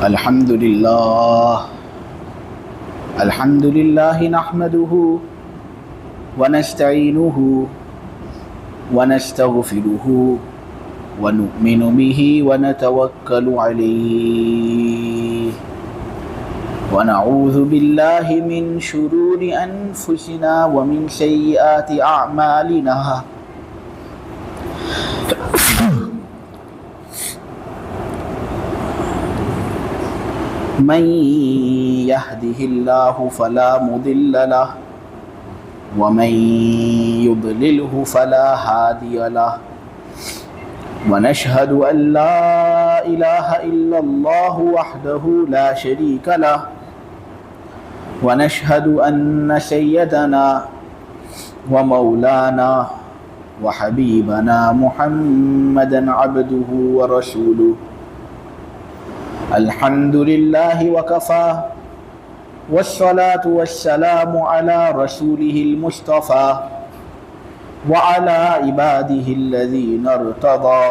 الحمد لله نحمده ونستعينه ونستغفره ونؤمن به ونتوكل عليه ونعوذ بالله من شرور أنفسنا ومن سيئات أعمالنا من يهده الله فلا مضل له ومن يضلله فلا هادي له ونشهد أن لا إله إلا الله وحده لا شريك له ونشهد أن سيدنا ومولانا وحبيبنا محمدا عبده ورسوله الحمد لله وكفى والصلاة والسلام على رسوله المصطفى وعلى عباده الذين ارتضى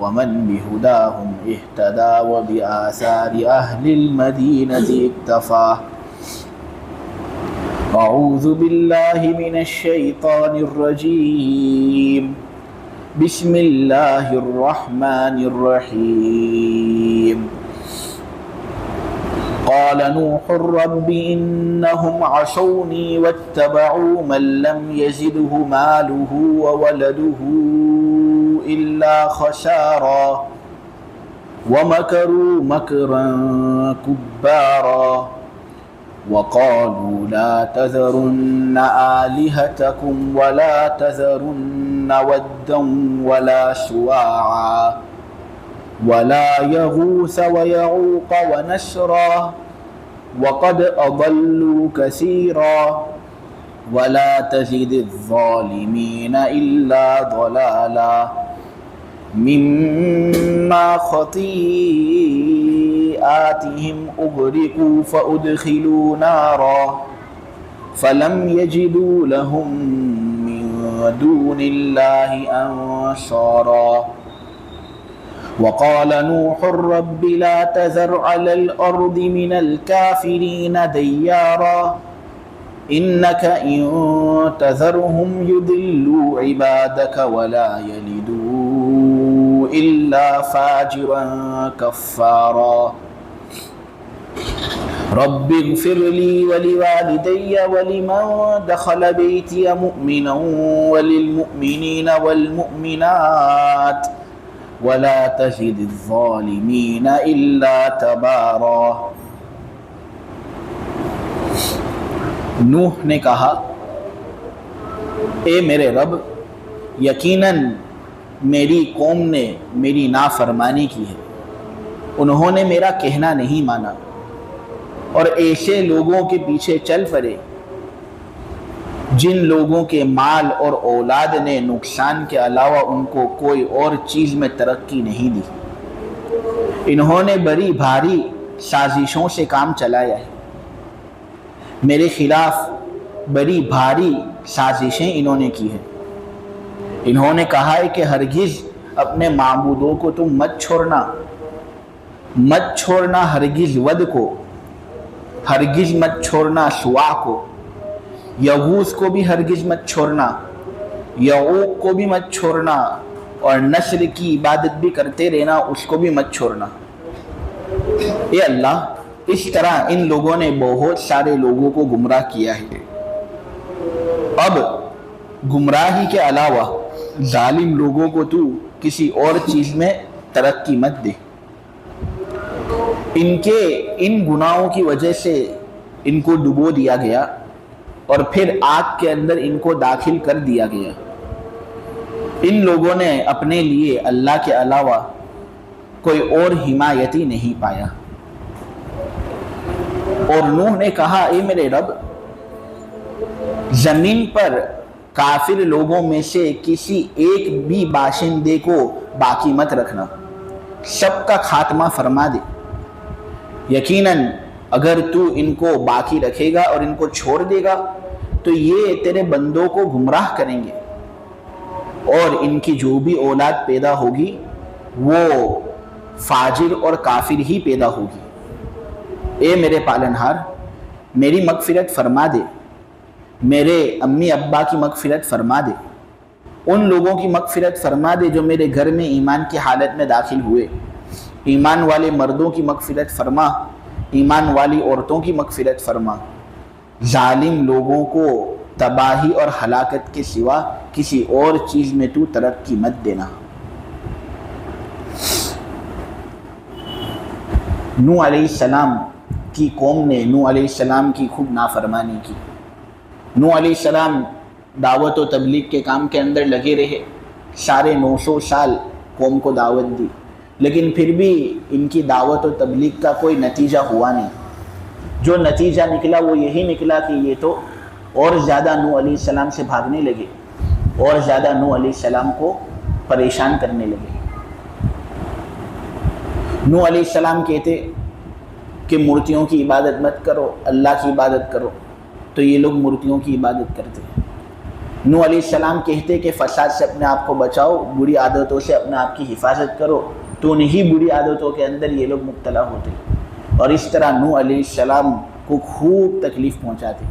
ومن بهداهم اهتدى وبآثار أهل المدينة اكتفى أعوذ بالله من الشيطان الرجيم بسم الله الرحمن الرحيم قال نوح رب إنهم عصوني واتبعوا من لم يزده ماله وولده إلا خسارا ومكروا مكرا كبارا وقالوا لا تذرن آلهتكم ولا تذرن ودا ولا سواعا ولا يغوث ويعوق ونسرا وقد أضلوا كثيرا ولا تزد الظالمين إلا ضلالا مما خطيئاتهم أغرقوا فأدخلوا نارا فلم يجدوا لهم من دون الله أنصارا وقال نوح رب لا تذر على الأرض من الكافرين ديارا إنك إن تذرهم يضلوا عبادك ولا يلدوا إلا فاجرا كفارا رب اغفر لي ولوالدي ولمن دخل بيتي مؤمنا وللمؤمنين والمؤمنات ولا تزد الظالمين إلا تبارا۔ نوح نے کہا اے میرے رب، یقیناً میری قوم نے میری نافرمانی کی ہے، انہوں نے میرا کہنا نہیں مانا اور ایسے لوگوں کے پیچھے چل پڑے جن لوگوں کے مال اور اولاد نے نقصان کے علاوہ ان کو کوئی اور چیز میں ترقی نہیں دی۔ انہوں نے بڑی بھاری سازشوں سے کام چلایا ہے، میرے خلاف بڑی بھاری سازشیں انہوں نے کی ہیں۔ انہوں نے کہا ہے کہ ہرگز اپنے معبودوں کو تم مت چھوڑنا ہرگز ود کو، ہرگز مت چھوڑنا سوا کو، یغوث کو بھی ہرگز مت چھوڑنا، یعوق کو بھی مت چھوڑنا، اور نسر کی عبادت بھی کرتے رہنا، اس کو بھی مت چھوڑنا۔ اے اللہ، اس طرح ان لوگوں نے بہت سارے لوگوں کو گمراہ کیا ہے، اب گمراہی کے علاوہ ظالم لوگوں کو تو کسی اور چیز میں ترقی مت دے۔ ان گناہوں کی وجہ سے ان کو ڈبو دیا گیا اور پھر آگ کے اندر ان کو داخل کر دیا گیا۔ ان لوگوں نے اپنے لیے اللہ کے علاوہ کوئی اور حمایتی نہیں پایا۔ اور نوح نے کہا اے میرے رب، زمین پر کافر لوگوں میں سے کسی ایک بھی باشندے کو باقی مت رکھنا، سب کا خاتمہ فرما دے۔ یقیناً اگر تو ان کو باقی رکھے گا اور ان کو چھوڑ دے گا تو یہ تیرے بندوں کو گمراہ کریں گے، اور ان کی جو بھی اولاد پیدا ہوگی وہ فاجر اور کافر ہی پیدا ہوگی۔ اے میرے پالنہار، میری مغفرت فرما دے، میرے امی ابا کی مغفرت فرما دے، ان لوگوں کی مغفرت فرما دے جو میرے گھر میں ایمان کی حالت میں داخل ہوئے، ایمان والے مردوں کی مغفرت فرما، ایمان والی عورتوں کی مغفرت فرما، ظالم لوگوں کو تباہی اور ہلاکت کے سوا کسی اور چیز میں تو ترقی مت دینا۔ نوح علیہ السلام کی قوم نے نوح علیہ السلام کی خوب نافرمانی کی۔ نوح علیہ السلام دعوت و تبلیغ کے کام کے اندر لگے رہے، 950 سال قوم کو دعوت دی، لیکن پھر بھی ان کی دعوت و تبلیغ کا کوئی نتیجہ ہوا نہیں۔ جو نتیجہ نکلا وہ یہی نکلا کہ یہ تو اور زیادہ نوح علیہ السلام سے بھاگنے لگے، اور زیادہ نوح علیہ السلام کو پریشان کرنے لگے۔ نوح علیہ السلام کہتے کہ مورتیوں کی عبادت مت کرو، اللہ کی عبادت کرو، تو یہ لوگ مورتیوں کی عبادت کرتے۔ نوح علیہ السلام کہتے کہ فساد سے اپنے آپ کو بچاؤ، بری عادتوں سے اپنے آپ کی حفاظت کرو، تو انہی بری عادتوں کے اندر یہ لوگ مبتلا ہوتے، اور اس طرح نوح علیہ السلام کو خوب تکلیف پہنچاتے۔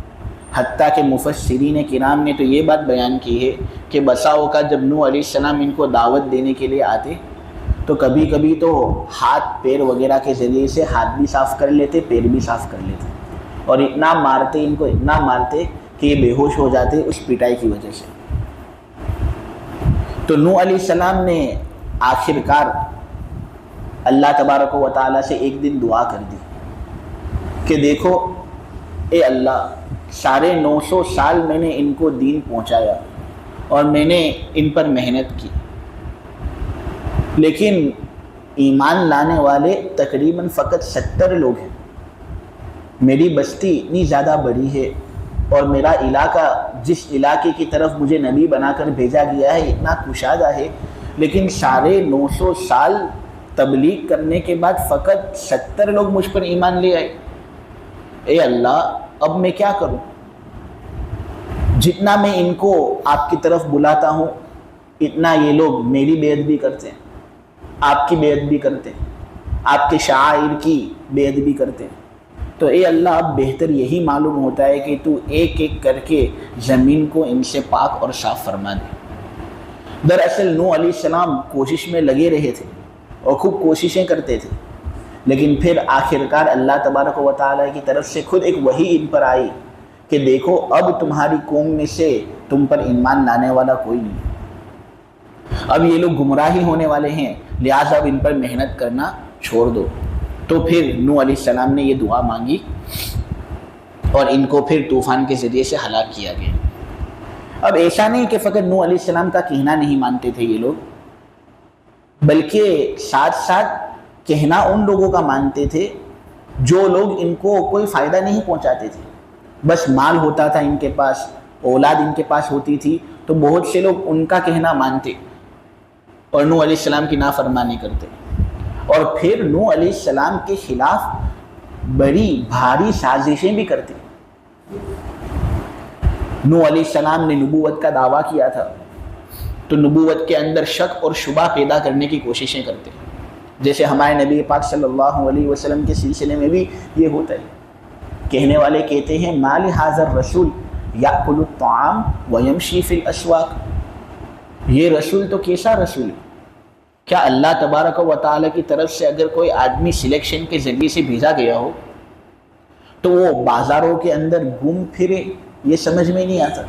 حتیٰ کہ مفسرین کرام نے تو یہ بات بیان کی ہے کہ بسا اوقات جب نوح علیہ السلام ان کو دعوت دینے کے لیے آتے تو کبھی کبھی تو ہاتھ پیر وغیرہ کے ذریعے سے ہاتھ بھی صاف کر لیتے، پیر بھی صاف کر لیتے، اور اتنا مارتے، ان کو اتنا مارتے کہ یہ بے ہوش ہو جاتے اس پٹائی کی وجہ سے۔ تو نوح علیہ السلام نے آخرکار اللہ تبارک و تعالیٰ سے ایک دن دعا کر دی کہ دیکھو اے اللہ، 950 سال میں نے ان کو دین پہنچایا اور میں نے ان پر محنت کی، لیکن ایمان لانے والے تقریباً فقط 70 لوگ ہیں۔ میری بستی اتنی زیادہ بڑی ہے اور میرا علاقہ جس علاقے کی طرف مجھے نبی بنا کر بھیجا گیا ہے اتنا کشادہ ہے، لیکن 950 سال تبلیغ کرنے کے بعد فقط 70 لوگ مجھ پر ایمان لے آئے۔ اے اللہ، اب میں کیا کروں؟ جتنا میں ان کو آپ کی طرف بلاتا ہوں اتنا یہ لوگ میری بیعت بھی کرتے ہیں، آپ کی بیعت بھی کرتے ہیں، آپ کے شعائر کی بیعت بھی کرتے ہیں۔ تو اے اللہ، اب بہتر یہی معلوم ہوتا ہے کہ تو ایک ایک کر کے زمین کو ان سے پاک اور صاف فرما دے۔ دراصل نوح علیہ السلام کوشش میں لگے رہے تھے اور خوب کوششیں کرتے تھے، لیکن پھر آخرکار اللہ تبارک و تعالیٰ کی طرف سے خود ایک وحی ان پر آئی کہ دیکھو اب تمہاری قوم میں سے تم پر ایمان لانے والا کوئی نہیں، اب یہ لوگ گمراہی ہونے والے ہیں، لہٰذا اب ان پر محنت کرنا چھوڑ دو۔ تو پھر نوح علیہ السلام نے یہ دعا مانگی اور ان کو پھر طوفان کے ذریعے سے ہلاک کیا گیا۔ اب ایسا نہیں کہ فقط نوح علیہ السلام کا کہنا نہیں مانتے تھے یہ لوگ، بلکہ ساتھ ساتھ کہنا ان لوگوں کا مانتے تھے جو لوگ ان کو کوئی فائدہ نہیں پہنچاتے تھے۔ بس مال ہوتا تھا ان کے پاس، اولاد ان کے پاس ہوتی تھی، تو بہت سے لوگ ان کا کہنا مانتے اور نوح علیہ السلام کی نافرمانی کرتے، اور پھر نوح علیہ السلام کے خلاف بڑی بھاری سازشیں بھی کرتے۔ نوح علیہ السلام نے نبوت کا دعویٰ کیا تھا، تو نبوت کے اندر شک اور شبہ پیدا کرنے کی کوششیں کرتے، جیسے ہمارے نبی پاک صلی اللہ علیہ وسلم کے سلسلے میں بھی یہ ہوتا ہے۔ کہنے والے کہتے ہیں ما لہذا الرسول یأکل الطعام ویمشی فی الاسواق، یہ رسول تو کیسا رسول ہے؟ کیا اللہ تبارک و تعالیٰ کی طرف سے اگر کوئی آدمی سلیکشن کے ذریعے سے بھیجا گیا ہو تو وہ بازاروں کے اندر گھوم پھرے؟ یہ سمجھ میں نہیں آتا۔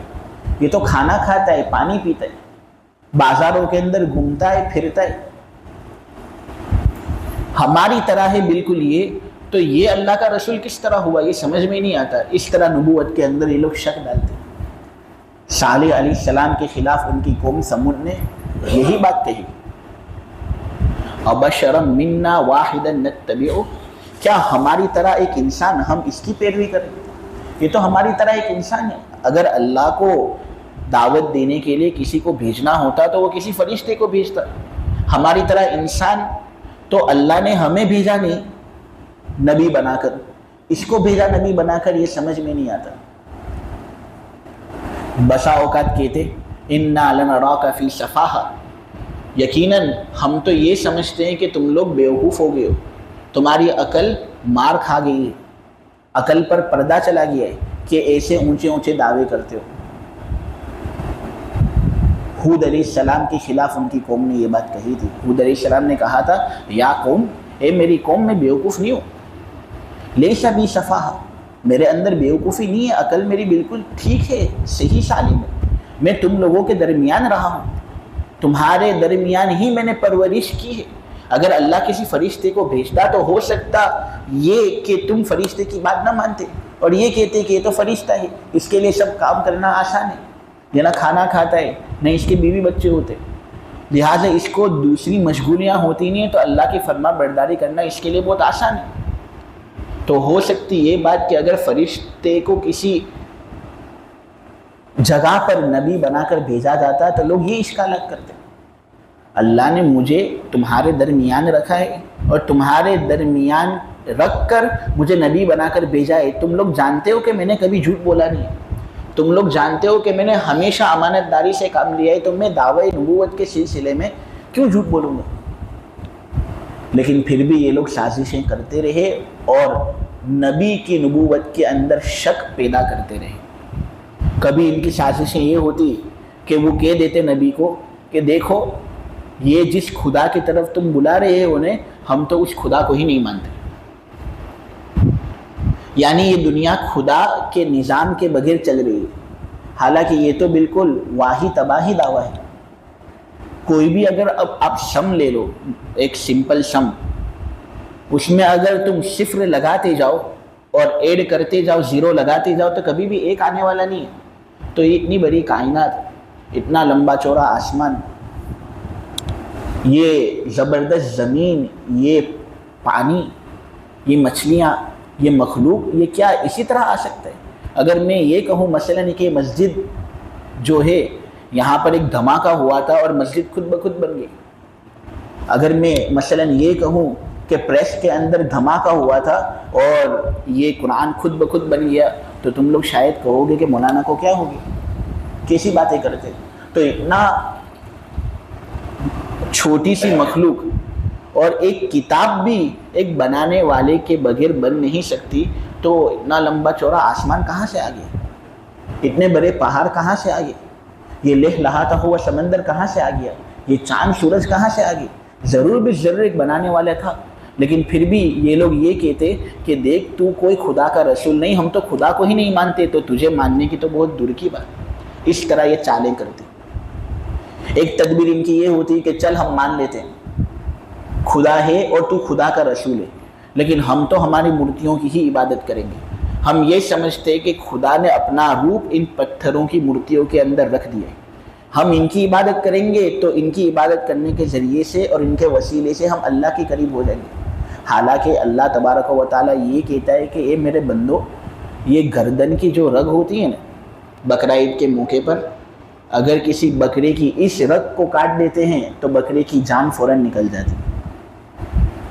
یہ تو کھانا کھاتا ہے، پانی پیتا ہے، بازاروں کے اندر گھومتا ہے، پھرتا ہے، ہماری طرح ہے بالکل یہ، تو یہ اللہ کا رسول کس طرح ہوا؟ یہ سمجھ میں نہیں آتا۔ اس طرح نبوت کے اندر یہ لوگ شک ڈالتے۔ صالح علیہ السلام کے خلاف ان کی قوم سمود نے یہی بات کہی، ابشرا منا واحدا نتبعہ، کیا ہماری طرح ایک انسان ہم اس کی پیروی کریں؟ یہ تو ہماری طرح ایک انسان ہے۔ اگر اللہ کو دعوت دینے کے لیے کسی کو بھیجنا ہوتا تو وہ کسی فرشتے کو بھیجتا، ہماری طرح انسان تو اللہ نے ہمیں بھیجا نہیں نبی بنا کر، اس کو بھیجا نبی بنا کر، یہ سمجھ میں نہیں آتا۔ بسا اوقات کہتے انا لنراک فی سفاہہ، یقیناً ہم تو یہ سمجھتے ہیں کہ تم لوگ بیوقوف ہو گئے ہو، تمہاری عقل مار کھا گئی ہے، عقل پر پردہ چلا گیا ہے کہ ایسے اونچے اونچے دعوے کرتے ہو۔ ہود علیہ السلام کے خلاف ان کی قوم نے یہ بات کہی تھی۔ ہود علیہ السلام نے کہا تھا یا قوم، اے میری قوم، میں بیوقوف نہیں ہوں، لیسا بی صفاہہ، میرے اندر بیوقوفی نہیں ہے، عقل میری بالکل ٹھیک ہے، صحیح سالم ہے، میں تم لوگوں کے درمیان رہا ہوں، تمہارے درمیان ہی میں نے پرورش کی ہے۔ اگر اللہ کسی فرشتے کو بھیجتا تو ہو سکتا یہ کہ تم فرشتے کی بات نہ مانتے اور یہ کہتے کہ یہ تو فرشتہ ہے، اس کے لیے سب کام کرنا آسان ہے، یہ نہ کھانا کھاتا ہے نہ اس کے بیوی بچے ہوتے، لہٰذا اس کو دوسری مشغولیاں ہوتی نہیں ہیں، تو اللہ کی فرما برداری کرنا اس کے لیے بہت آسان ہے۔ تو ہو سکتی یہ بات کہ اگر فرشتے کو کسی جگہ پر نبی بنا کر بھیجا جاتا تو لوگ یہ اشکالات کرتے، اللہ نے مجھے تمہارے درمیان رکھا ہے اور تمہارے درمیان رکھ کر مجھے نبی بنا کر بھیجا ہے، تم لوگ جانتے ہو کہ میں نے کبھی جھوٹ بولا نہیں، تم لوگ جانتے ہو کہ میں نے ہمیشہ امانت داری سے کام لیا ہے، تو میں دعوی نبوت کے سلسلے میں کیوں جھوٹ بولوں گا؟ لیکن پھر بھی یہ لوگ سازشیں کرتے رہے اور نبی کی نبوت کے اندر شک پیدا کرتے رہے۔ کبھی ان کی سازشیں یہ ہوتی کہ وہ کہہ دیتے نبی کو کہ دیکھو یہ جس خدا کی طرف تم بلا رہے ہو انہیں، ہم تو اس خدا کو ہی نہیں مانتے، یعنی یہ دنیا خدا کے نظام کے بغیر چل رہی ہے، حالانکہ یہ تو بالکل واہی تباہی دعویٰ ہے۔ کوئی بھی اگر اب آپ سم لے لو، ایک سمپل سم، اس میں اگر تم صفر لگاتے جاؤ اور ایڈ کرتے جاؤ، زیرو لگاتے جاؤ، تو کبھی بھی ایک آنے والا نہیں ہے۔ تو یہ اتنی بڑی کائنات، اتنا لمبا چوڑا آسمان، یہ زبردست زمین، یہ پانی، یہ مچھلیاں، یہ مخلوق، یہ کیا اسی طرح آ سکتا ہے؟ اگر میں یہ کہوں مثلاً کہ مسجد جو ہے یہاں پر ایک دھماکہ ہوا تھا اور مسجد خود بخود بن گئی، اگر میں مثلاً یہ کہوں کہ پریس کے اندر دھماکہ ہوا تھا اور یہ قرآن خود بخود بن گیا، تو تم لوگ شاید کہو گے کہ مولانا کو کیا ہوگی، کیسی باتیں کرتے۔ تو اتنا چھوٹی سی مخلوق اور ایک کتاب بھی ایک بنانے والے کے بغیر بن نہیں سکتی، تو اتنا لمبا چوڑا آسمان کہاں سے آ گیا؟ اتنے بڑے پہاڑ کہاں سے آ گئے؟ یہ لہ لہاتا ہوا سمندر کہاں سے آ گیا؟ یہ چاند سورج کہاں سے آ گئے؟ ضرور بھی ضرور ایک بنانے والا تھا، لیکن پھر بھی یہ لوگ یہ کہتے کہ دیکھ تو کوئی خدا کا رسول نہیں، ہم تو خدا کو ہی نہیں مانتے، تو تجھے ماننے کی تو بہت دور کی بات۔ اس طرح یہ چالیں کرتے۔ ایک تدبیر ان کی یہ ہوتی کہ چل ہم مان لیتے ہیں خدا ہے اور تو خدا کا رسول ہے، لیکن ہم تو ہماری مورتیوں کی ہی عبادت کریں گے۔ ہم یہ سمجھتے کہ خدا نے اپنا روپ ان پتھروں کی مورتیوں کے اندر رکھ دیا ہے، ہم ان کی عبادت کریں گے تو ان کی عبادت کرنے کے ذریعے سے اور ان کے وسیلے سے ہم اللہ کے قریب ہو جائیں گے۔ حالانکہ اللہ تبارک و تعالیٰ یہ کہتا ہے کہ اے میرے بندو، یہ گردن کی جو رگ ہوتی ہے نا بقرہ عید کے موقع پر، اگر کسی بکرے کی اس رگ کو کاٹ دیتے ہیں تو بکرے کی جان فوراً نکل جاتی،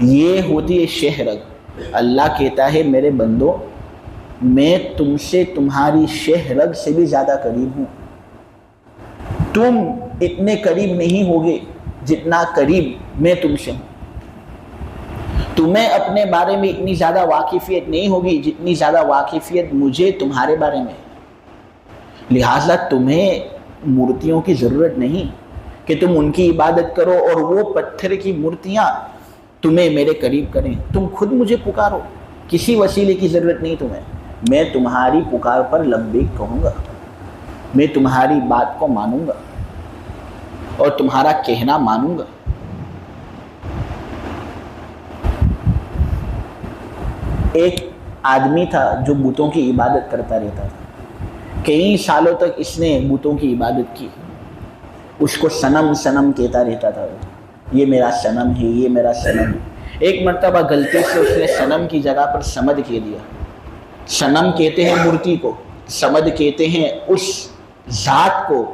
یہ ہوتی ہے شہ رگ۔ اللہ کہتا ہے میرے بندو، میں تم سے تمہاری شہ رگ سے بھی زیادہ قریب ہوں، تم اتنے قریب نہیں ہوگے جتنا قریب میں تم سے ہوں، تمہیں اپنے بارے میں اتنی زیادہ واقفیت نہیں ہوگی جتنی زیادہ واقفیت مجھے تمہارے بارے میں، لہٰذا تمہیں مورتیوں کی ضرورت نہیں کہ تم ان کی عبادت کرو اور وہ پتھر کی مورتیاں تمہیں میرے قریب کریں، تم خود مجھے پکارو، کسی وسیلے کی ضرورت نہیں تمہیں، میں تمہاری پکار پر لبیک کہوں گا، میں تمہاری بات کو مانوں گا اور تمہارا کہنا مانوں گا۔ ایک آدمی تھا جو بتوں کی عبادت کرتا رہتا تھا، کئی سالوں تک اس نے بتوں کی عبادت کی، اس کو صنم صنم کہتا رہتا تھا، یہ میرا صنم ہے، یہ میرا صنم ہے۔ ایک مرتبہ غلطی سے اس نے صنم کی جگہ پر صمد کہہ دیا۔ صنم کہتے ہیں مورتی کو، صمد کہتے ہیں اس ذات کو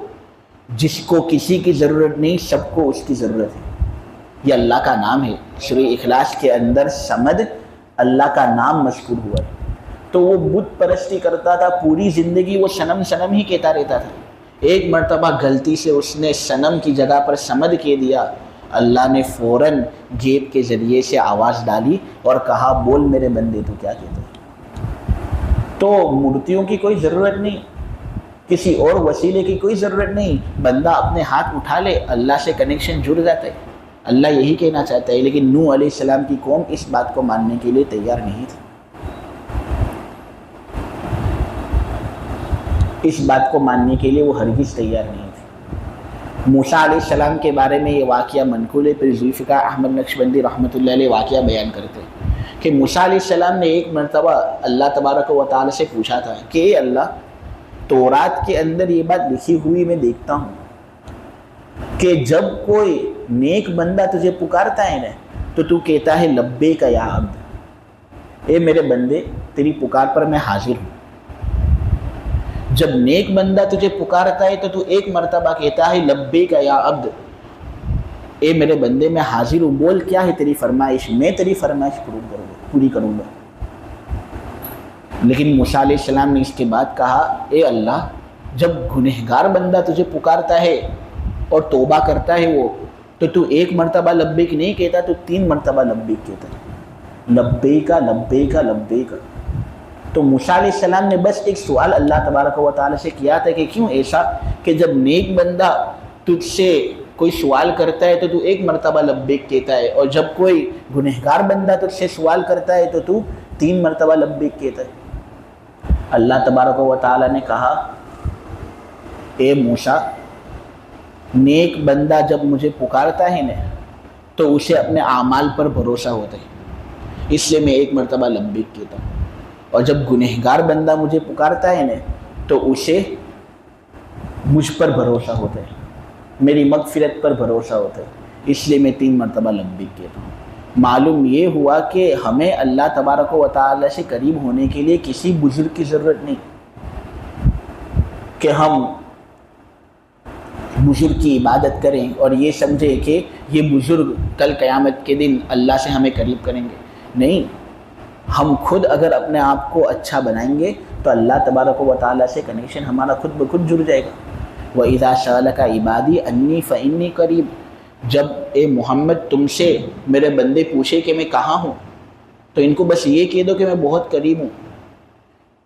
جس کو کسی کی ضرورت نہیں، سب کو اس کی ضرورت ہے۔ یہ اللہ کا نام ہے، سورہ اخلاص کے اندر صمد اللہ کا نام مذکور ہوا ہے۔ تو وہ بت پرستی کرتا تھا، پوری زندگی وہ صنم صنم ہی کہتا رہتا تھا، ایک مرتبہ غلطی سے اس نے صنم کی جگہ پر صمد کہہ دیا، اللہ نے فوراً گیب کے ذریعے سے آواز ڈالی اور کہا بول میرے بندے تو کیا کہتے ہیں۔ تو مورتیوں کی کوئی ضرورت نہیں، کسی اور وسیلے کی کوئی ضرورت نہیں، بندہ اپنے ہاتھ اٹھا لے، اللہ سے کنیکشن جڑ جاتا ہے۔ اللہ یہی کہنا چاہتا ہے، لیکن نوح علیہ السلام کی قوم اس بات کو ماننے کے لیے تیار نہیں تھی، اس بات کو ماننے کے لیے وہ ہرگز تیار نہیں تھی۔ موسیٰ علیہ السلام کے بارے میں یہ واقعہ منقول ہے، پھر ذوالفقار احمد نقشبندی رحمۃ اللہ علیہ واقعہ بیان کرتے ہیں کہ موسیٰ علیہ السلام نے ایک مرتبہ اللہ تبارک و تعالی سے پوچھا تھا کہ اے اللہ، تورات کے اندر یہ بات لکھی ہوئی میں دیکھتا ہوں کہ جب کوئی نیک بندہ تجھے پکارتا ہے نا تو تو کہتا ہے لبیک یا عبد، اے میرے بندے تیری پکار پر میں حاضر ہوں۔ جب نیک بندہ تجھے پکارتا ہے تو تو ایک مرتبہ کہتا ہے لبیک یا عبد، اے میرے بندے میں حاضر ہوں، بول کیا ہے تیری فرمائش، میں تیری فرمائش پوری کروں گا۔ لیکن موسیٰ علیہ السلام نے اس کے بعد کہا اے اللہ، جب گنہگار بندہ تجھے پکارتا ہے اور توبہ کرتا ہے وہ، تو تو ایک مرتبہ لبیک نہیں کہتا، تو 3 مرتبہ لبیک کہتا ہے، لبیک لبیک لبیک۔ تو موسیٰ علیہ السلام نے بس ایک سوال اللہ تبارک و تعالی سے کیا تھا کہ کیوں ایسا کہ جب نیک بندہ تجھ سے کوئی سوال کرتا ہے تو تو ایک مرتبہ لبیک کہتا ہے، اور جب کوئی گنہگار بندہ تجھ سے سوال کرتا ہے تو تو 3 مرتبہ لبیک کہتا ہے۔ اللہ تبارک و تعالی نے کہا اے موسیٰ، نیک بندہ جب مجھے پکارتا ہے نا تو اسے اپنے اعمال پر بھروسہ ہوتا ہے، اس لیے میں ایک مرتبہ لبیک کہتا ہوں، اور جب گنہگار بندہ مجھے پکارتا ہے نا تو اسے مجھ پر بھروسہ ہوتا ہے، میری مغفرت پر بھروسہ ہوتا ہے، اس لیے میں 3 مرتبہ لبیک کہتا ہوں۔ معلوم یہ ہوا کہ ہمیں اللہ تبارک و تعالی سے قریب ہونے کے لیے کسی بزرگ کی ضرورت نہیں کہ ہم بزرگ کی عبادت کریں اور یہ سمجھے کہ یہ بزرگ کل قیامت کے دن اللہ سے ہمیں قریب کریں گے۔ نہیں، ہم خود اگر اپنے آپ کو اچھا بنائیں گے تو اللہ تبارک و تعالی سے کنیکشن ہمارا خود بخود جڑ جائے گا۔ وَإِذَا سَأَلَكَ عِبَادِي عَنِّي فَإِنِّي قَرِيبٌ، جب اے محمد تم سے میرے بندے پوچھے کہ میں کہاں ہوں تو ان کو بس یہ کہہ دو کہ میں بہت قریب ہوں،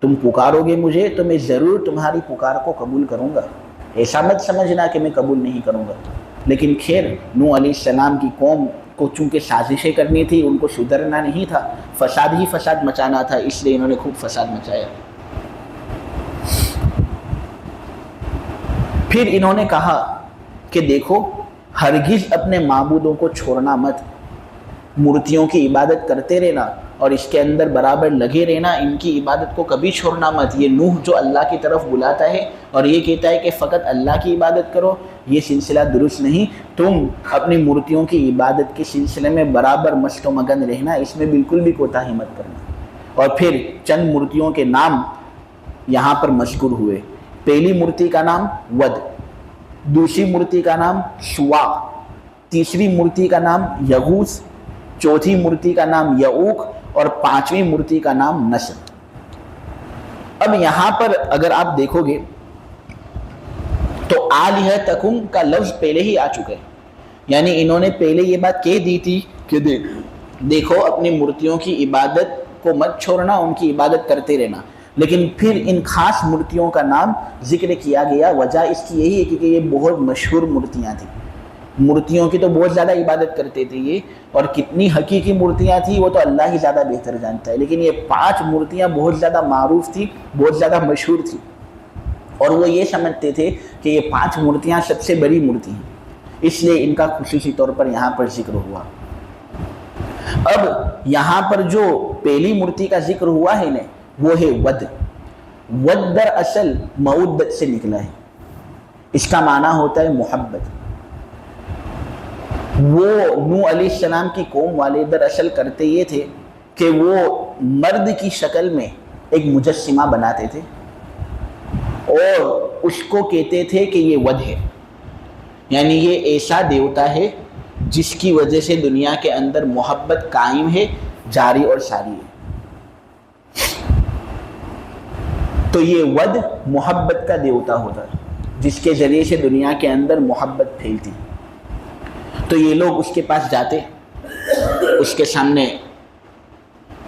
تم پکارو گے مجھے تو میں ضرور تمہاری پکار کو قبول کروں گا، ایسا مت سمجھنا کہ میں قبول نہیں کروں گا۔ لیکن خیر، نوح علیہ السلام کی قوم کو چونکہ سازشیں کرنی تھی، ان کو سدھرنا نہیں تھا، فساد ہی فساد مچانا تھا، اس لیے انہوں نے خوب فساد مچایا۔ پھر انہوں نے کہا کہ دیکھو، ہرگز اپنے معبودوں کو چھوڑنا مت، مورتیوں کی عبادت کرتے رہنا اور اس کے اندر برابر لگے رہنا، ان کی عبادت کو کبھی چھوڑنا مت۔ یہ نوح جو اللہ کی طرف بلاتا ہے اور یہ کہتا ہے کہ فقط اللہ کی عبادت کرو، یہ سلسلہ درست نہیں، تم اپنی مورتیوں کی عبادت کے سلسلے میں برابر مست و مگن رہنا، اس میں بالکل بھی کوتاہی مت کرنا۔ اور پھر چند مورتیوں کے نام یہاں پر مذکور ہوئے۔ پہلی مورتی کا نام ود، دوسری مورتی کا نام سوا، تیسری مورتی کا نام یغوث، چوتھی مورتی کا نام یعوق، اور 5ویں مورتی کا نام نصر۔ اب یہاں پر اگر آپ دیکھو گے تو آلہتکم کا لفظ پہلے ہی آ چکا ہے، یعنی انہوں نے پہلے یہ بات کہہ دی تھی کہ دیکھو اپنی مورتیوں کی عبادت کو مت چھوڑنا، ان کی عبادت کرتے رہنا، لیکن پھر ان خاص مورتیوں کا نام ذکر کیا گیا۔ وجہ اس کی یہی ہے کہ یہ بہت مشہور مورتیاں تھیں، مورتیوں کی تو بہت زیادہ عبادت کرتے تھے یہ، اور کتنی حقیقی مورتیاں تھیں وہ تو اللہ ہی زیادہ بہتر جانتا ہے، لیکن یہ 5 مورتیاں بہت زیادہ معروف تھیں، بہت زیادہ مشہور تھیں، اور وہ یہ سمجھتے تھے کہ یہ 5 مورتیاں سب سے بڑی مورتی ہیں، اس لیے ان کا خصوصی طور پر یہاں پر ذکر ہوا۔ اب یہاں پر جو پہلی مورتی کا ذکر ہوا ہے نا وہ ہے ود۔ ود در اصل مودت سے نکلا ہے، اس کا معنی ہوتا ہے محبت۔ وہ نوح علیہ السلام کی قوم والے دراصل کرتے یہ تھے کہ وہ مرد کی شکل میں ایک مجسمہ بناتے تھے اور اس کو کہتے تھے کہ یہ ود ہے، یعنی یہ ایسا دیوتا ہے جس کی وجہ سے دنیا کے اندر محبت قائم ہے، جاری اور ساری ہے۔ تو یہ ود محبت کا دیوتا ہوتا ہے۔ جس کے ذریعے سے دنیا کے اندر محبت پھیلتی. تو یہ لوگ اس کے پاس جاتے, اس کے سامنے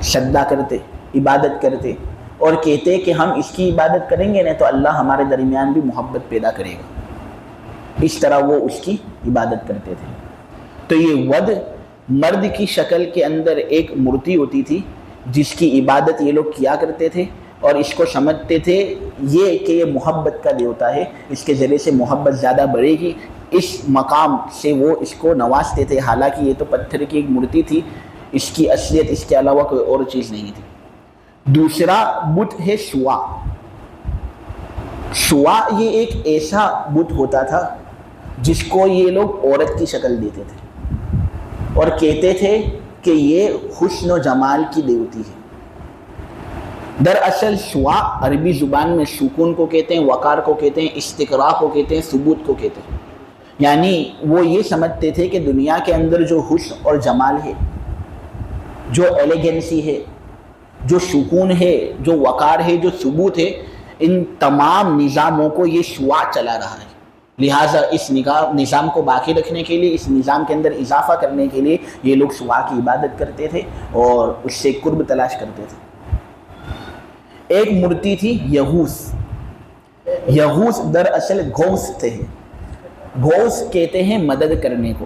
سجدہ کرتے, عبادت کرتے اور کہتے کہ ہم اس کی عبادت کریں گے نا تو اللہ ہمارے درمیان بھی محبت پیدا کرے گا. اس طرح وہ اس کی عبادت کرتے تھے. تو یہ ود مرد کی شکل کے اندر ایک مورتی ہوتی تھی جس کی عبادت یہ لوگ کیا کرتے تھے اور اس کو سمجھتے تھے یہ کہ یہ محبت کا دیوتا ہے, اس کے ذریعے سے محبت زیادہ بڑھے گی, اس مقام سے وہ اس کو نوازتے تھے. حالانکہ یہ تو پتھر کی ایک مورتی تھی, اس کی اصلیت اس کے علاوہ کوئی اور چیز نہیں تھی. دوسرا بت ہے سوا. سوا یہ ایک ایسا بت ہوتا تھا جس کو یہ لوگ عورت کی شکل دیتے تھے اور کہتے تھے کہ یہ حسن و جمال کی دیوتی ہے. دراصل سوا عربی زبان میں سکون کو کہتے ہیں, وقار کو کہتے ہیں, استقرار کو کہتے ہیں, ثبوت کو کہتے ہیں. یعنی وہ یہ سمجھتے تھے کہ دنیا کے اندر جو حسن اور جمال ہے, جو ایلیگنسی ہے, جو سکون ہے, جو وقار ہے, جو ثبوت ہے, ان تمام نظاموں کو یہ سوا چلا رہا ہے. لہٰذا اس نظام کو باقی رکھنے کے لیے, اس نظام کے اندر اضافہ کرنے کے لیے یہ لوگ سوا کی عبادت کرتے تھے اور اس سے قرب تلاش کرتے تھے. ایک مورتی تھی یغوث. یغوث دراصل غوث تھے. غوث کہتے ہیں مدد کرنے کو.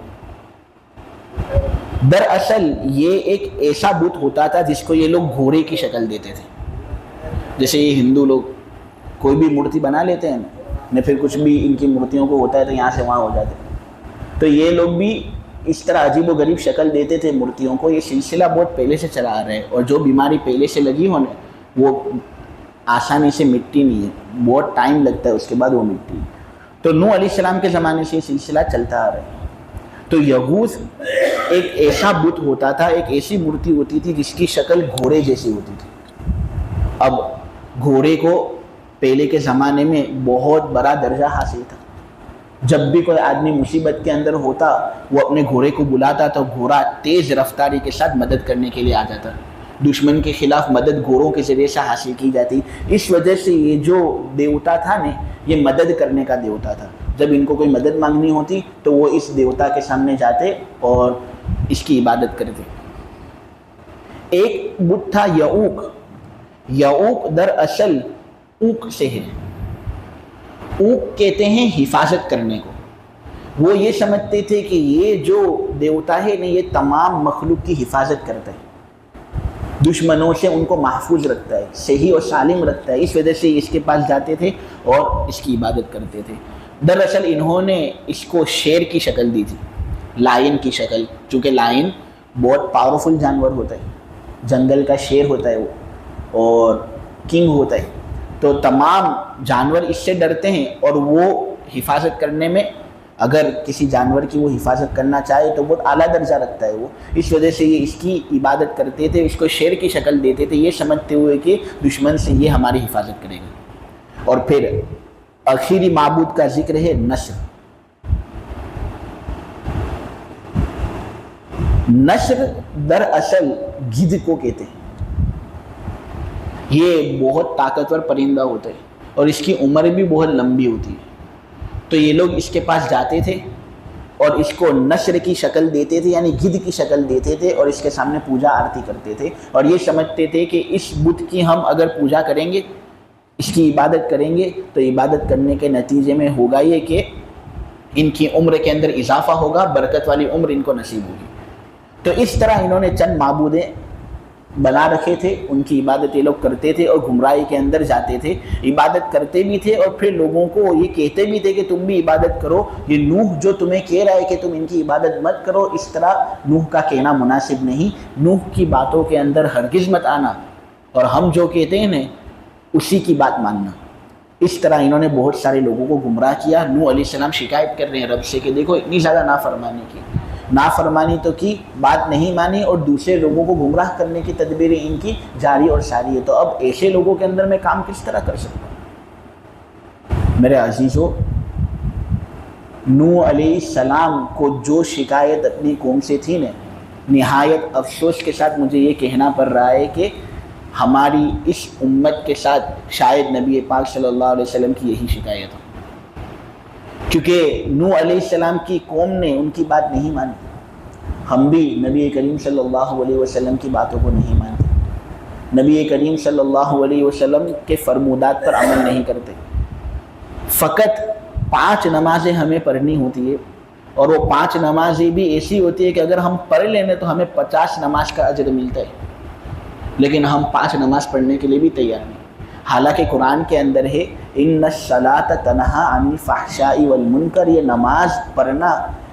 دراصل یہ ایک ایسا بت ہوتا تھا جس کو یہ لوگ گھوڑے کی شکل دیتے تھے. جیسے یہ ہندو لوگ کوئی بھی مورتی بنا لیتے ہیں نہ, پھر کچھ بھی ان کی مورتیوں کو ہوتا ہے تو یہاں سے وہاں ہو جاتے. تو یہ لوگ بھی اس طرح عجیب و غریب شکل دیتے تھے مورتیوں کو. یہ سلسلہ بہت پہلے سے چلا آ رہا ہے اور جو بیماری پہلے سے لگی ہو نا وہ آسانی سے مٹتی نہیں ہے, بہت ٹائم لگتا ہے اس کے بعد وہ مٹتی ہے. تو نوح علیہ السلام کے زمانے سے یہ سلسلہ چلتا آ رہا ہے. تو یغوث ایک ایسا بت ہوتا تھا, ایک ایسی مورتی ہوتی تھی جس کی شکل گھوڑے جیسی ہوتی تھی. اب گھوڑے کو پہلے کے زمانے میں بہت بڑا درجہ حاصل تھا. جب بھی کوئی آدمی مصیبت کے اندر ہوتا وہ اپنے گھوڑے کو بلاتا تو گھوڑا تیز رفتاری کے ساتھ مدد کرنے کے لیے آ جاتا. دشمن کے خلاف مدد گھوڑوں کے ذریعے سے حاصل کی جاتی. اس وجہ سے یہ جو دیوتا تھا نا یہ مدد کرنے کا دیوتا تھا. جب ان کو کوئی مدد مانگنی ہوتی تو وہ اس دیوتا کے سامنے جاتے اور اس کی عبادت کرتے. ایک بت تھا یعوق. یعوق دراصل اوق سے ہے. اوق کہتے ہیں حفاظت کرنے کو. وہ یہ سمجھتے تھے کہ یہ جو دیوتا ہے نا یہ تمام مخلوق کی حفاظت کرتا ہے, دشمنوں سے ان کو محفوظ رکھتا ہے, صحیح اور سالم رکھتا ہے. اس وجہ سے اس کے پاس جاتے تھے اور اس کی عبادت کرتے تھے. دراصل انہوں نے اس کو شیر کی شکل دی تھی, لائن کی شکل, چونکہ لائن بہت پاورفل جانور ہوتا ہے, جنگل کا شیر ہوتا ہے وہ اور کنگ ہوتا ہے. تو تمام جانور اس سے ڈرتے ہیں اور وہ حفاظت کرنے میں اگر کسی جانور کی وہ حفاظت کرنا چاہے تو بہت اعلیٰ درجہ رکھتا ہے وہ. اس وجہ سے یہ اس کی عبادت کرتے تھے, اس کو شیر کی شکل دیتے تھے یہ سمجھتے ہوئے کہ دشمن سے یہ ہماری حفاظت کرے گا. اور پھر آخری معبود کا ذکر ہے نسر. نسر دراصل گدھ کو کہتے ہیں. یہ بہت طاقتور پرندہ ہوتا ہے اور اس کی عمر بھی بہت لمبی ہوتی ہے. تو یہ لوگ اس کے پاس جاتے تھے اور اس کو نسر کی شکل دیتے تھے, یعنی گدھ کی شکل دیتے تھے اور اس کے سامنے پوجا آرتی کرتے تھے اور یہ سمجھتے تھے کہ اس بت کی ہم اگر پوجا کریں گے, اس کی عبادت کریں گے تو عبادت کرنے کے نتیجے میں ہوگا یہ کہ ان کی عمر کے اندر اضافہ ہوگا, برکت والی عمر ان کو نصیب ہوگی. تو اس طرح انہوں نے چند معبودیں بنا رکھے تھے, ان کی عبادت یہ لوگ کرتے تھے اور گمراہی کے اندر جاتے تھے. عبادت کرتے بھی تھے اور پھر لوگوں کو یہ کہتے بھی تھے کہ تم بھی عبادت کرو. یہ نوح جو تمہیں کہہ رہا ہے کہ تم ان کی عبادت مت کرو, اس طرح نوح کا کہنا مناسب نہیں. نوح کی باتوں کے اندر ہرگز مت آنا اور ہم جو کہتے ہیں نا اسی کی بات ماننا. اس طرح انہوں نے بہت سارے لوگوں کو گمراہ کیا. نوح علیہ السلام شکایت کر رہے ہیں رب سے کہ دیکھو اتنی زیادہ نافرمانی کی, نافرمانی تو کی, بات نہیں مانی اور دوسرے لوگوں کو گمراہ کرنے کی تدبیریں ان کی جاری اور ساری ہے. تو اب ایسے لوگوں کے اندر میں کام کس طرح کر سکتا ہوں؟ میرے عزیزو, نوح علیہ السلام کو جو شکایت اپنی قوم سے تھی نا, نہایت افسوس کے ساتھ مجھے یہ کہنا پڑ رہا ہے کہ ہماری اس امت کے ساتھ شاید نبی پاک صلی اللہ علیہ وسلم کی یہی شکایت ہے. کیونکہ نوح علیہ السلام کی قوم نے ان کی بات نہیں مانی. ہم بھی نبی کریم صلی اللہ علیہ وسلم کی باتوں کو نہیں مانتے, نبی کریم صلی اللہ علیہ وسلم کے فرمودات پر عمل نہیں کرتے. فقط 5 نمازیں ہمیں پڑھنی ہوتی ہے, اور وہ 5 نمازیں بھی ایسی ہوتی ہے کہ اگر ہم پڑھ لیں تو ہمیں 50 نماز کا اجر ملتا ہے, لیکن ہم 5 نماز پڑھنے کے لیے بھی تیار نہیں. حالانکہ قرآن کے اندر ہے ان الصلاۃ تنہا عن الفحشاء والمنکر, یہ نماز پڑھنا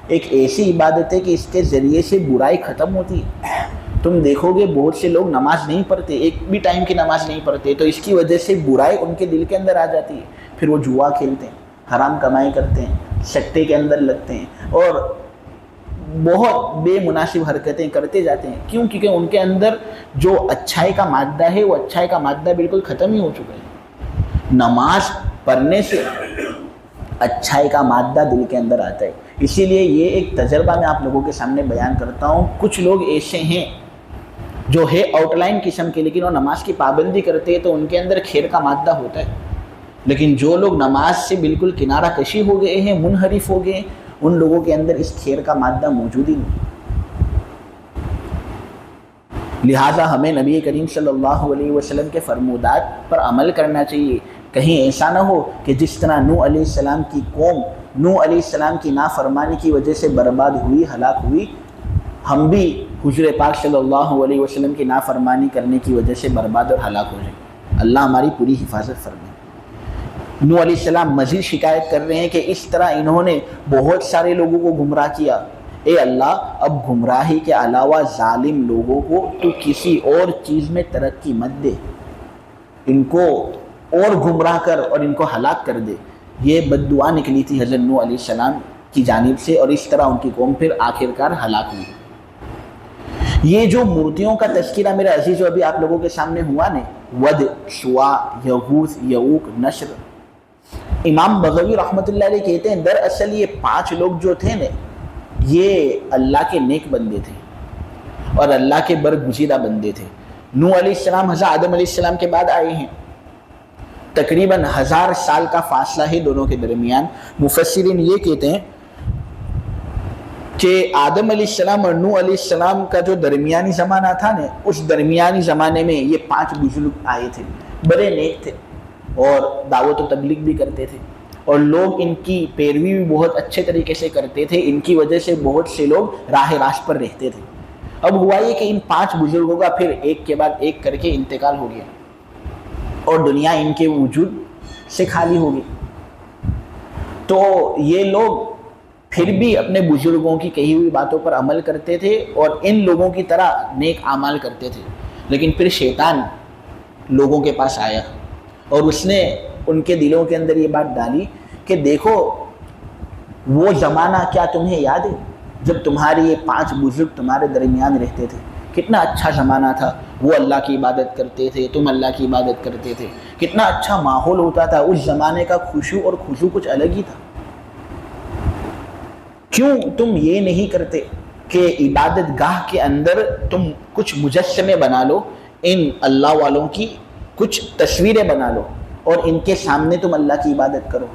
ایک ایسی عبادت ہے کہ اس کے ذریعے سے برائی ختم ہوتی ہے. تم دیکھو گے بہت سے لوگ نماز نہیں پڑھتے, ایک بھی ٹائم کی نماز نہیں پڑھتے, تو اس کی وجہ سے برائی ان کے دل کے اندر آ جاتی ہے. پھر وہ جوا کھیلتے ہیں, حرام کمائی کرتے ہیں, سٹے کے اندر لگتے ہیں اور بہت بے مناسب حرکتیں کرتے جاتے ہیں. کیوں؟ کیونکہ ان کے اندر جو اچھائی کا مادہ ہے وہ اچھائی کا مادہ بالکل ختم ہی ہو چکا ہے. نماز پڑھنے سے اچھائی کا مادہ دل کے اندر آتا ہے. اسی لیے یہ ایک تجربہ میں آپ لوگوں کے سامنے بیان کرتا ہوں. کچھ لوگ ایسے ہیں جو ہے آؤٹ لائن قسم کے, لیکن وہ نماز کی پابندی کرتے ہیں تو ان کے اندر خیر کا مادہ ہوتا ہے. لیکن جو لوگ نماز سے بالکل کنارہ کشی ہو گئے ہیں, منحرف ہو گئے ہیں, ان لوگوں کے اندر اس خیر کا مادہ موجود ہی نہیں. لہٰذا ہمیں نبی کریم صلی اللہ علیہ وسلم کے فرمودات پر عمل کرنا چاہیے. کہیں ایسا نہ ہو کہ جس طرح نوح علیہ السلام کی قوم نوح علیہ السلام کی نافرمانی کی وجہ سے برباد ہوئی, ہلاک ہوئی, ہم بھی حضور پاک صلی اللہ علیہ وسلم کی نافرمانی کرنے کی وجہ سے برباد اور ہلاک ہو جائیں. اللہ ہماری پوری حفاظت فرمائے. نوح علیہ السلام مزید شکایت کر رہے ہیں کہ اس طرح انہوں نے بہت سارے لوگوں کو گمراہ کیا. اے اللہ, اب گمراہی کے علاوہ ظالم لوگوں کو تو کسی اور چیز میں ترقی مت دے, ان کو اور گمراہ کر اور ان کو ہلاک کر دے. یہ بد دعا نکلی تھی حضرت نوح علیہ السلام کی جانب سے, اور اس طرح ان کی قوم پھر آخرکار ہلاک ہوئی. یہ جو مورتیوں کا تذکرہ میرے عزیز ابھی آپ لوگوں کے سامنے ہوا نا, ود, سوا, یغوث, یعوق, نصر, امام بغوی رحمۃ اللہ علیہ کہتے ہیں دراصل یہ 5 لوگ جو تھے نا, یہ اللہ کے نیک بندے تھے اور اللہ کے برگزیدہ بندے تھے. نوح علیہ السلام حضرت آدم علیہ السلام کے بعد آئے ہیں. تقریباً 1000 سال کا فاصلہ ہے دونوں کے درمیان. مفسرین یہ کہتے ہیں کہ آدم علیہ السلام اور نوح علیہ السلام کا جو درمیانی زمانہ تھا نا, اس درمیانی زمانے میں یہ 5 بزرگ آئے تھے. بڑے نیک تھے اور دعوت و تبلیغ بھی کرتے تھے, اور لوگ ان کی پیروی بھی بہت اچھے طریقے سے کرتے تھے. ان کی وجہ سے بہت سے لوگ راہ راست پر رہتے تھے. اب ہوا یہ کہ ان 5 بزرگوں کا پھر ایک کے بعد ایک کر کے انتقال ہو گیا, اور دنیا ان کے وجود سے خالی ہو گئی. تو یہ لوگ پھر بھی اپنے بزرگوں کی کہی ہوئی باتوں پر عمل کرتے تھے اور ان لوگوں کی طرح نیک اعمال کرتے تھے. لیکن پھر شیطان لوگوں کے پاس آیا اور اس نے ان کے دلوں کے اندر یہ بات ڈالی کہ دیکھو, وہ زمانہ کیا تمہیں یاد ہے جب تمہارے یہ 5 بزرگ تمہارے درمیان رہتے تھے؟ کتنا اچھا زمانہ تھا. وہ اللہ کی عبادت کرتے تھے, تم اللہ کی عبادت کرتے تھے, کتنا اچھا ماحول ہوتا تھا. اس زمانے کا خشوع اور خضوع کچھ الگ ہی تھا. کیوں تم یہ نہیں کرتے کہ عبادت گاہ کے اندر تم کچھ مجسمے بنا لو, ان اللہ والوں کی کچھ تصویریں بنا لو اور ان کے سامنے تم اللہ کی عبادت کرو.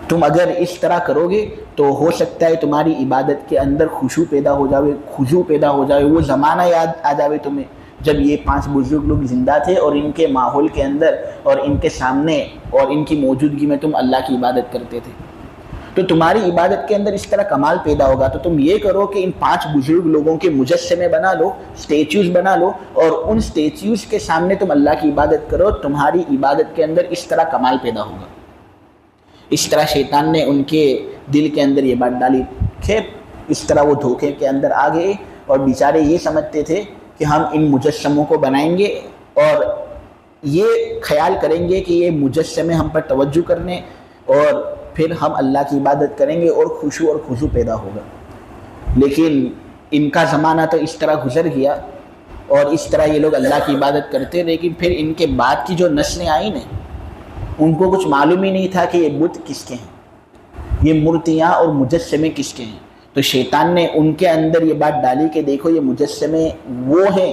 تم اگر اس طرح کرو گے تو ہو سکتا ہے تمہاری عبادت کے اندر خشوع پیدا ہو جاوے, خضوع پیدا ہو جاوے. وہ زمانہ یاد آ جاوے تمہیں جب یہ 5 بزرگ لوگ زندہ تھے اور ان کے ماحول کے اندر اور ان کے سامنے اور ان کی موجودگی میں تم اللہ کی عبادت کرتے تھے. تو تمہاری عبادت کے اندر اس طرح کمال پیدا ہوگا. تو تم یہ کرو کہ ان 5 بزرگ لوگوں کے مجسمے بنا لو, سٹیچوز بنا لو, اور ان سٹیچوز کے سامنے تم اللہ کی عبادت کرو. تمہاری عبادت کے اندر اس طرح کمال پیدا ہوگا. اس طرح شیطان نے ان کے دل کے اندر یہ بات ڈالی. خیر, اس طرح وہ دھوکے کے اندر آ گئے اور بیچارے یہ سمجھتے تھے کہ ہم ان مجسموں کو بنائیں گے اور یہ خیال کریں گے کہ یہ مجسمے ہم پر توجہ کرنے اور پھر ہم اللہ کی عبادت کریں گے اور خشوع اور خضوع پیدا ہوگا. لیکن ان کا زمانہ تو اس طرح گزر گیا اور اس طرح یہ لوگ اللہ کی عبادت کرتے. لیکن پھر ان کے بعد کی جو نسلیں آئیں نا, ان کو کچھ معلوم ہی نہیں تھا کہ یہ بت کس کے ہیں, یہ مورتیاں اور مجسمے کس کے ہیں. تو شیطان نے ان کے اندر یہ بات ڈالی کہ دیکھو یہ مجسمے وہ ہیں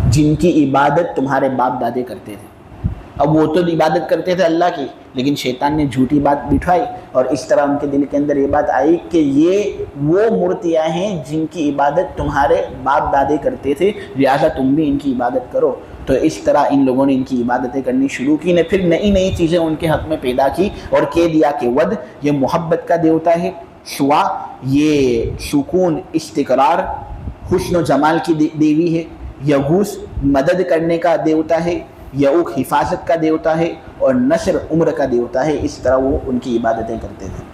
جن کی عبادت تمہارے باپ دادے کرتے تھے. اب وہ تو عبادت کرتے تھے اللہ کی، لیکن شیطان نے جھوٹی بات بٹھائی اور اس طرح ان کے دل کے اندر یہ بات آئی کہ یہ وہ مورتیاں ہیں جن کی عبادت تمہارے باپ دادے کرتے تھے، لہٰذا تم بھی ان کی عبادت کرو۔ تو اس طرح ان لوگوں نے ان کی عبادتیں کرنی شروع کی نے، پھر نئی نئی چیزیں ان کے حق میں پیدا کی اور کہہ دیا کہ ود یہ محبت کا دیوتا ہے، سوا یہ سکون استقرار حسن و جمال کی دیوی ہے، یغوث مدد کرنے کا دیوتا ہے، یعوق حفاظت کا دیوتا ہے، اور نصر عمر کا دیوتا ہے۔ اس طرح وہ ان کی عبادتیں کرتے تھے،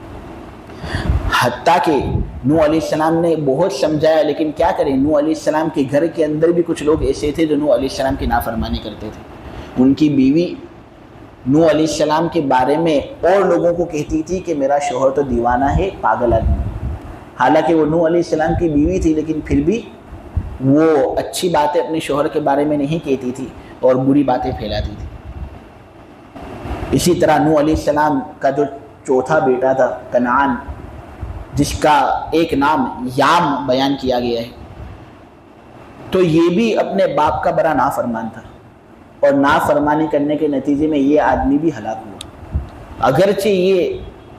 حتیٰ کہ نوح علیہ السلام نے بہت سمجھایا، لیکن کیا کریں، نوح علیہ السلام کے گھر کے اندر بھی کچھ لوگ ایسے تھے جو نوح علیہ السلام کی نافرمانی کرتے تھے۔ ان کی بیوی نوح علیہ السلام کے بارے میں اور لوگوں کو کہتی تھی کہ میرا شوہر تو دیوانہ ہے، پاگل آدمی، حالانکہ وہ نوح علیہ السلام کی بیوی تھی، لیکن پھر بھی وہ اچھی باتیں اپنے شوہر کے بارے میں نہیں کہتی تھی اور بری باتیں پھیلاتی تھی۔ اسی طرح نوح علیہ السلام کا جو چوتھا بیٹا تھا کنعان، جس کا ایک نام یام بیان کیا گیا ہے، تو یہ بھی اپنے باپ کا بڑا نافرمان تھا، اور نافرمانی کرنے کے نتیجے میں یہ آدمی بھی ہلاک ہوا۔ اگرچہ یہ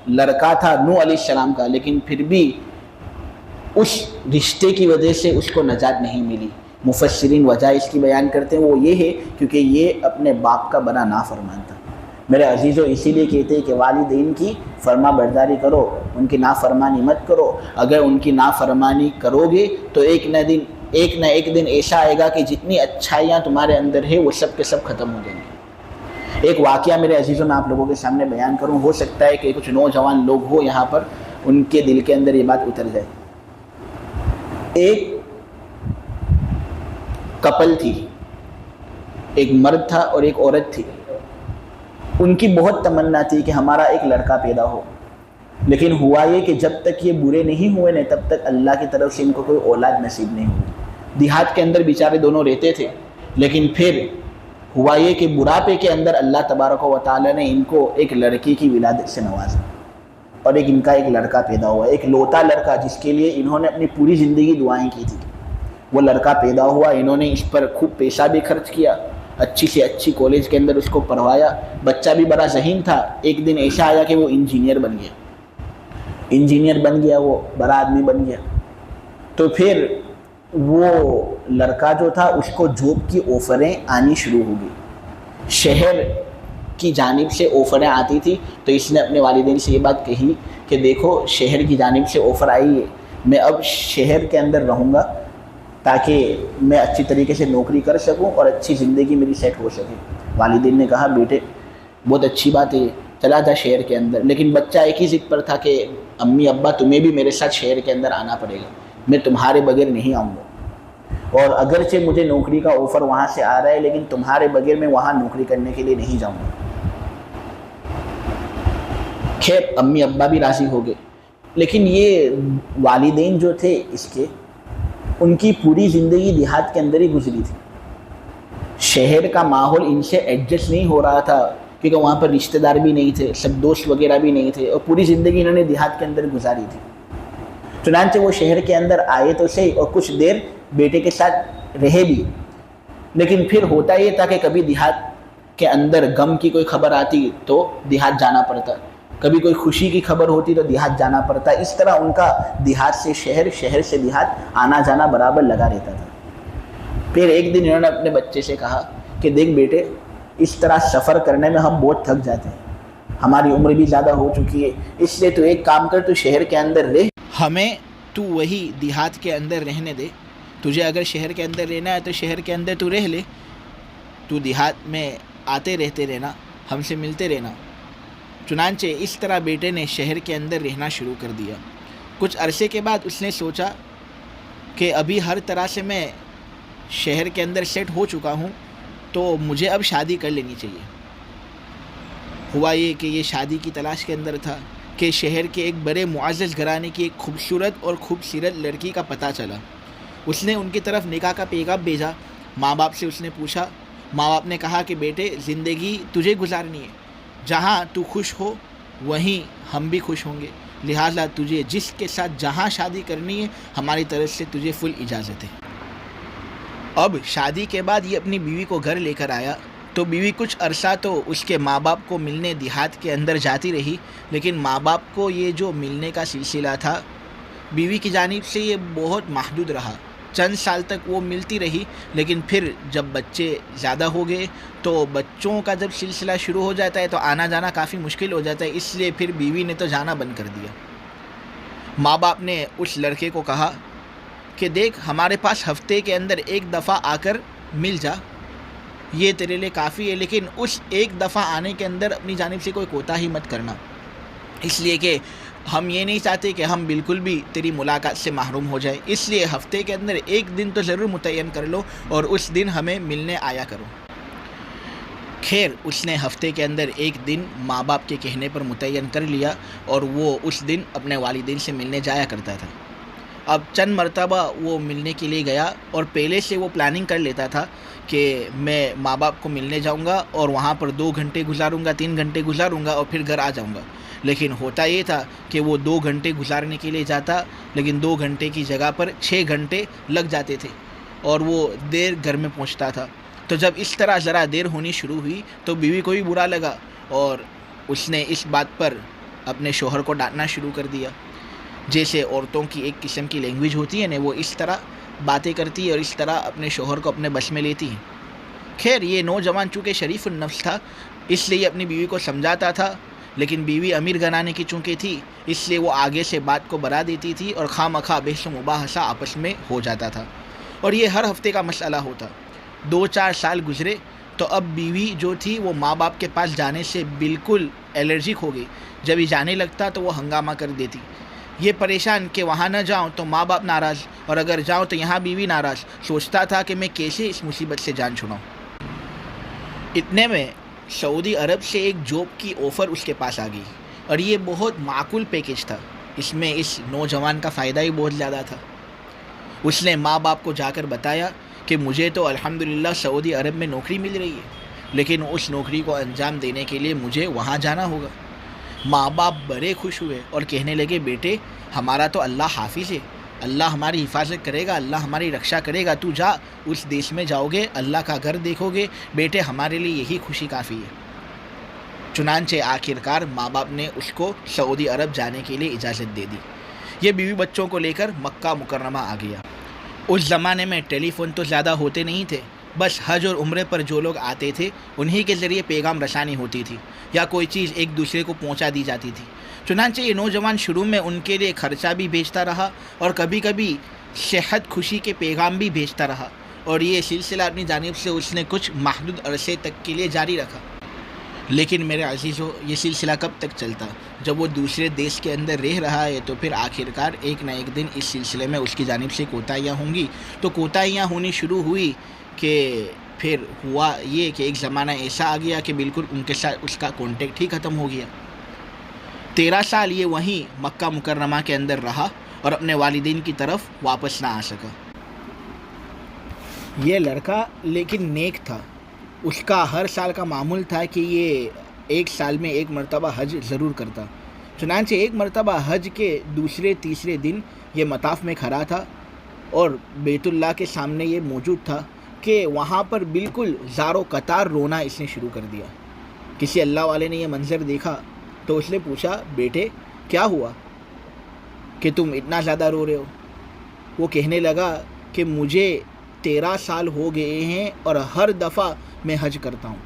لڑکا تھا نوح علیہ السلام کا، لیکن پھر بھی اس رشتے کی وجہ سے اس کو نجات نہیں ملی۔ مفسرین وجہ اس کی بیان کرتے ہیں، وہ یہ ہے کیونکہ یہ اپنے باپ کا بڑا نافرمان تھا۔ میرے عزیزو، اسی لیے کہتے ہیں کہ والدین کی فرما برداری کرو، ان کی نافرمانی مت کرو۔ اگر ان کی نافرمانی کرو گے تو ایک نہ ایک دن ایسا آئے گا کہ جتنی اچھائیاں تمہارے اندر ہے وہ سب کے سب ختم ہو جائیں گے۔ ایک واقعہ میرے عزیزوں میں آپ لوگوں کے سامنے بیان کروں، ہو سکتا ہے کہ کچھ نوجوان لوگ ہو یہاں پر، ان کے دل کے اندر یہ بات اتر جائے۔ ایک کپل تھی، ایک مرد تھا اور ایک عورت تھی۔ ان کی بہت تمنا تھی کہ ہمارا ایک لڑکا پیدا ہو، لیکن ہوا یہ کہ جب تک یہ برے نہیں ہوئے نا، تب تک اللہ کی طرف سے ان کو کوئی اولاد نصیب نہیں ہوئی۔ دیہات کے اندر بیچارے دونوں رہتے تھے، لیکن پھر ہوا یہ کہ بڑھاپے کے اندر اللہ تبارک و تعالی نے ان کو ایک لڑکی کی ولادت سے نوازا، اور ان کا ایک لڑکا پیدا ہوا، ایک لوتا لڑکا جس کے لیے انہوں نے اپنی پوری زندگی دعائیں کی تھی۔ وہ لڑکا پیدا ہوا، انہوں نے اس پر خوب پیسہ بھی خرچ کیا، اچھی سے اچھی کالج کے اندر اس کو پڑھوایا۔ بچہ بھی بڑا ذہین تھا، ایک دن ایسا آیا کہ وہ انجینئر بن گیا، وہ بڑا آدمی بن گیا۔ تو پھر وہ لڑکا جو تھا اس کو جاب کی آفریں آنی شروع ہو گئی، شہر کی جانب سے آفریں آتی تھی۔ تو اس نے اپنے والدین سے یہ بات کہی کہ دیکھو، شہر کی جانب سے آفر آئی ہے، میں اب شہر کے اندر رہوں گا تاکہ میں اچھی طریقے سے نوکری کر سکوں اور اچھی زندگی میری سیٹ ہو سکے۔ والدین نے کہا بیٹے بہت اچھی بات ہے، چلا جا شہر کے اندر۔ لیکن بچہ ایک ہی ضد پر تھا کہ امی ابا تمہیں بھی میرے ساتھ شہر کے اندر آنا پڑے گا، میں تمہارے بغیر نہیں آؤں گا، اور اگرچہ مجھے نوکری کا آفر وہاں سے آ رہا ہے لیکن تمہارے بغیر میں وہاں نوکری کرنے کے لیے نہیں جاؤں گا۔ خیر امی ابا بھی راضی ہو گئے، لیکن یہ والدین جو تھے اس کے، ان کی پوری زندگی دیہات کے اندر ہی گزری تھی۔ شہر کا ماحول ان سے ایڈجسٹ نہیں ہو رہا تھا، کیونکہ وہاں پر رشتہ دار بھی نہیں تھے، سب دوست وغیرہ بھی نہیں تھے، اور پوری زندگی انہوں نے دیہات کے اندر گزاری تھی۔ چنانچہ وہ شہر کے اندر آئے تو صحیح، اور کچھ دیر بیٹے کے ساتھ رہے بھی، لیکن پھر ہوتا یہ تھا کہ کبھی دیہات کے اندر غم کی کوئی خبر آتی تو دیہات جانا پڑتا، کبھی کوئی خوشی کی خبر ہوتی تو دیہات جانا پڑتا۔ اس طرح ان کا دیہات سے شہر، شہر سے دیہات آنا جانا برابر لگا رہتا تھا۔ پھر ایک دن انہوں نے اپنے بچے سے کہا کہ دیکھ بیٹے، اس طرح سفر کرنے میں ہم بہت تھک جاتے ہیں، ہماری عمر بھی زیادہ ہو چکی ہے، اس لیے تو ایک کام کر، تو شہر کے اندر رہ، ہمیں تو وہی دیہات کے اندر رہنے دے۔ تجھے اگر شہر کے اندر رہنا ہے تو شہر کے اندر تو رہ لے، تو دیہات میں آتے رہتے رہنا، ہم سے ملتے رہنا۔ چنانچہ اس طرح بیٹے نے شہر کے اندر رہنا شروع کر دیا۔ کچھ عرصے کے بعد اس نے سوچا کہ ابھی ہر طرح سے میں شہر کے اندر سیٹ ہو چکا ہوں، تو مجھے اب شادی کر لینی چاہیے۔ ہوا یہ کہ یہ شادی کی تلاش کے اندر تھا کہ شہر کے ایک بڑے معزز گھرانے کی ایک خوبصورت اور خوبصورت لڑکی کا پتہ چلا۔ اس نے ان کی طرف نکاح کا پیغام بھیجا، ماں باپ سے اس نے پوچھا۔ ماں باپ نے کہا کہ بیٹے زندگی تجھے گزارنی ہے، جہاں تو خوش ہو وہیں ہم بھی خوش ہوں گے، لہٰذا تجھے جس کے ساتھ جہاں شادی کرنی ہے ہماری طرف سے تجھے فل اجازت ہے۔ اب شادی کے بعد یہ اپنی بیوی کو گھر لے کر آیا تو بیوی کچھ عرصہ تو اس کے ماں باپ کو ملنے دیہات کے اندر جاتی رہی، لیکن ماں باپ کو یہ جو ملنے کا سلسلہ تھا بیوی کی جانب سے یہ بہت محدود رہا۔ چند سال تک وہ ملتی رہی، لیکن پھر جب بچے زیادہ ہو گئے تو بچوں کا جب سلسلہ شروع ہو جاتا ہے تو آنا جانا کافی مشکل ہو جاتا ہے، اس لیے پھر بیوی نے تو جانا بند کر دیا۔ ماں باپ نے اس لڑکے کو کہا کہ دیکھ ہمارے پاس ہفتے کے اندر ایک دفعہ آ کر مل جا، یہ تیرے لیے کافی ہے، لیکن اس ایک دفعہ آنے کے اندر اپنی جانب سے کوئی کوتاہی مت کرنا، اس لیے کہ ہم یہ نہیں چاہتے کہ ہم بالکل بھی تیری ملاقات سے محروم ہو جائے، اس لیے ہفتے کے اندر ایک دن تو ضرور متعین کر لو اور اس دن ہمیں ملنے آیا کرو۔ خیر اس نے ہفتے کے اندر ایک دن ماں باپ کے کہنے پر متعین کر لیا اور وہ اس دن اپنے والدین سے ملنے جایا کرتا تھا۔ اب چند مرتبہ وہ ملنے کے لیے گیا اور پہلے سے وہ پلاننگ کر لیتا تھا کہ میں ماں باپ کو ملنے جاؤں گا اور وہاں پر 2 گھنٹے گزاروں گا، 3 گھنٹے گزاروں گا اور پھر گھر آ جاؤں گا، لیکن ہوتا یہ تھا کہ وہ 2 گھنٹے گزارنے کے لیے جاتا، لیکن 2 گھنٹے کی جگہ پر 6 گھنٹے لگ جاتے تھے اور وہ دیر گھر میں پہنچتا تھا۔ تو جب اس طرح ذرا دیر ہونی شروع ہوئی تو بیوی کو بھی برا لگا اور اس نے اس بات پر اپنے شوہر کو ڈانٹنا شروع کر دیا۔ جیسے عورتوں کی ایک قسم کی لینگویج ہوتی ہے نا، وہ اس طرح باتیں کرتی ہے اور اس طرح اپنے شوہر کو اپنے بس میں لیتی ہیں۔ خیر یہ نوجوان چونکہ شریف النفس تھا اس لیے اپنی بیوی کو سمجھاتا تھا، لیکن بیوی امیر گھرانے کی چونکہ تھی اس لیے وہ آگے سے بات کو بڑھا دیتی تھی اور خواہ مخواہ بحث و مباحثہ آپس میں ہو جاتا تھا، اور یہ ہر ہفتے کا مسئلہ ہوتا۔ 2-4 سال گزرے تو اب بیوی جو تھی وہ ماں باپ کے پاس جانے سے بالکل الرجک ہو گئی۔ جب یہ جانے لگتا تو وہ ہنگامہ کر دیتی، یہ پریشان کہ وہاں نہ جاؤں تو ماں باپ ناراض اور اگر جاؤں تو یہاں بیوی ناراض۔ سوچتا تھا کہ میں کیسے اس مصیبت سے جان چھڑاؤں۔ اتنے میں سعودی عرب سے ایک جاب کی آفر اس کے پاس آ گئی اور یہ بہت معقول پیکیج تھا، اس میں اس نوجوان کا فائدہ ہی بہت زیادہ تھا۔ اس نے ماں باپ کو جا کر بتایا کہ مجھے تو الحمدللہ سعودی عرب میں نوکری مل رہی ہے، لیکن اس نوکری کو انجام دینے کے لیے مجھے وہاں جانا ہوگا۔ ماں باپ بڑے خوش ہوئے اور کہنے لگے بیٹے ہمارا تو اللہ حافظ ہے، اللہ ہماری حفاظت کرے گا، اللہ ہماری رکشا کرے گا، تو جا اس دیش میں جاؤ گے، اللہ کا گھر دیکھو گے، بیٹے ہمارے لیے یہی خوشی کافی ہے۔ چنانچہ آخرکار ماں باپ نے اس کو سعودی عرب جانے کے لیے اجازت دے دی۔ یہ بیوی بچوں کو لے کر مکہ مکرمہ آ گیا۔ اس زمانے میں ٹیلی فون تو زیادہ ہوتے نہیں تھے، بس حج اور عمرے پر جو لوگ آتے تھے انہی کے ذریعے پیغام رسانی ہوتی تھی یا کوئی چیز ایک دوسرے کو پہنچا دی جاتی تھی۔ چنانچہ یہ نوجوان شروع میں ان کے لیے خرچہ بھی بھیجتا رہا اور کبھی کبھی صحت خوشی کے پیغام بھی بھیجتا رہا، اور یہ سلسلہ اپنی جانب سے اس نے کچھ محدود عرصے تک کے لیے جاری رکھا۔ لیکن میرے عزیزو یہ سلسلہ کب تک چلتا؟ جب وہ دوسرے دیش کے اندر رہ رہا ہے تو پھر آخرکار ایک نہ ایک دن اس سلسلے میں اس کی جانب سے کوتاہیاں ہوں گی۔ تو کوتاہیاں ہونی شروع ہوئی کہ پھر ہوا یہ کہ ایک زمانہ ایسا آ گیا کہ بالکل ان کے ساتھ اس کا کانٹیکٹ ہی ختم ہو گیا۔ 13 سال یہ وہیں مکہ مکرمہ کے اندر رہا اور اپنے والدین کی طرف واپس نہ آ سکا۔ یہ لڑکا لیکن نیک تھا، اس کا ہر سال کا معمول تھا کہ یہ 1 سال میں 1 مرتبہ حج ضرور کرتا۔ چنانچہ ایک مرتبہ حج کے دوسرے تیسرے دن یہ مطاف میں کھڑا تھا اور بیت اللہ کے سامنے یہ موجود تھا کہ وہاں پر بالکل زارو قطار رونا اس نے شروع کر دیا۔ کسی اللہ والے نے یہ منظر دیکھا تو اس نے پوچھا بیٹے کیا ہوا کہ تم اتنا زیادہ رو رہے ہو؟ وہ کہنے لگا کہ مجھے 13 سال ہو گئے ہیں اور ہر دفعہ میں حج کرتا ہوں،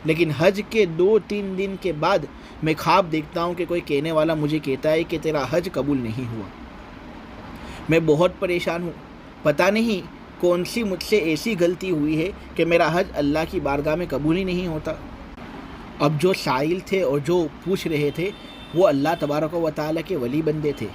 لیکن حج کے 2-3 دن کے بعد میں خواب دیکھتا ہوں کہ کوئی کہنے والا مجھے کہتا ہے کہ تیرا حج قبول نہیں ہوا۔ میں بہت پریشان ہوں، پتہ نہیں کون سی مجھ سے ایسی غلطی ہوئی ہے کہ میرا حج اللہ کی بارگاہ میں قبول ہی نہیں ہوتا۔ اب جو سائل تھے اور جو پوچھ رہے تھے وہ اللہ تبارک و تعالیٰ کے ولی بندے تھے،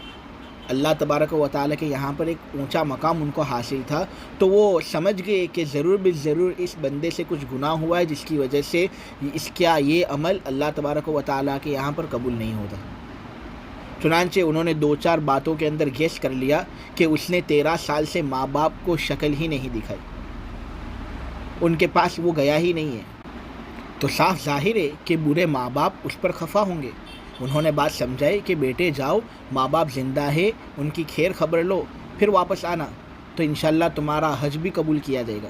اللہ تبارک و تعالیٰ کے یہاں پر ایک اونچا مقام ان کو حاصل تھا، تو وہ سمجھ گئے کہ ضرور بالضرور اس بندے سے کچھ گناہ ہوا ہے جس کی وجہ سے اس کا یہ عمل اللہ تبارک و تعالیٰ کے یہاں پر قبول نہیں ہوتا۔ چنانچہ انہوں نے 2-4 باتوں کے اندر گیس کر لیا کہ اس نے 13 سال سے ماں باپ کو شکل ہی نہیں دکھائی، ان کے پاس وہ گیا ہی نہیں ہے، تو صاف ظاہر ہے کہ برے ماں باپ اس پر خفا ہوں گے۔ انہوں نے بات سمجھائی کہ بیٹے جاؤ، ماں باپ زندہ ہے، ان کی خیر خبر لو، پھر واپس آنا تو انشاءاللہ تمہارا حج بھی قبول کیا جائے گا۔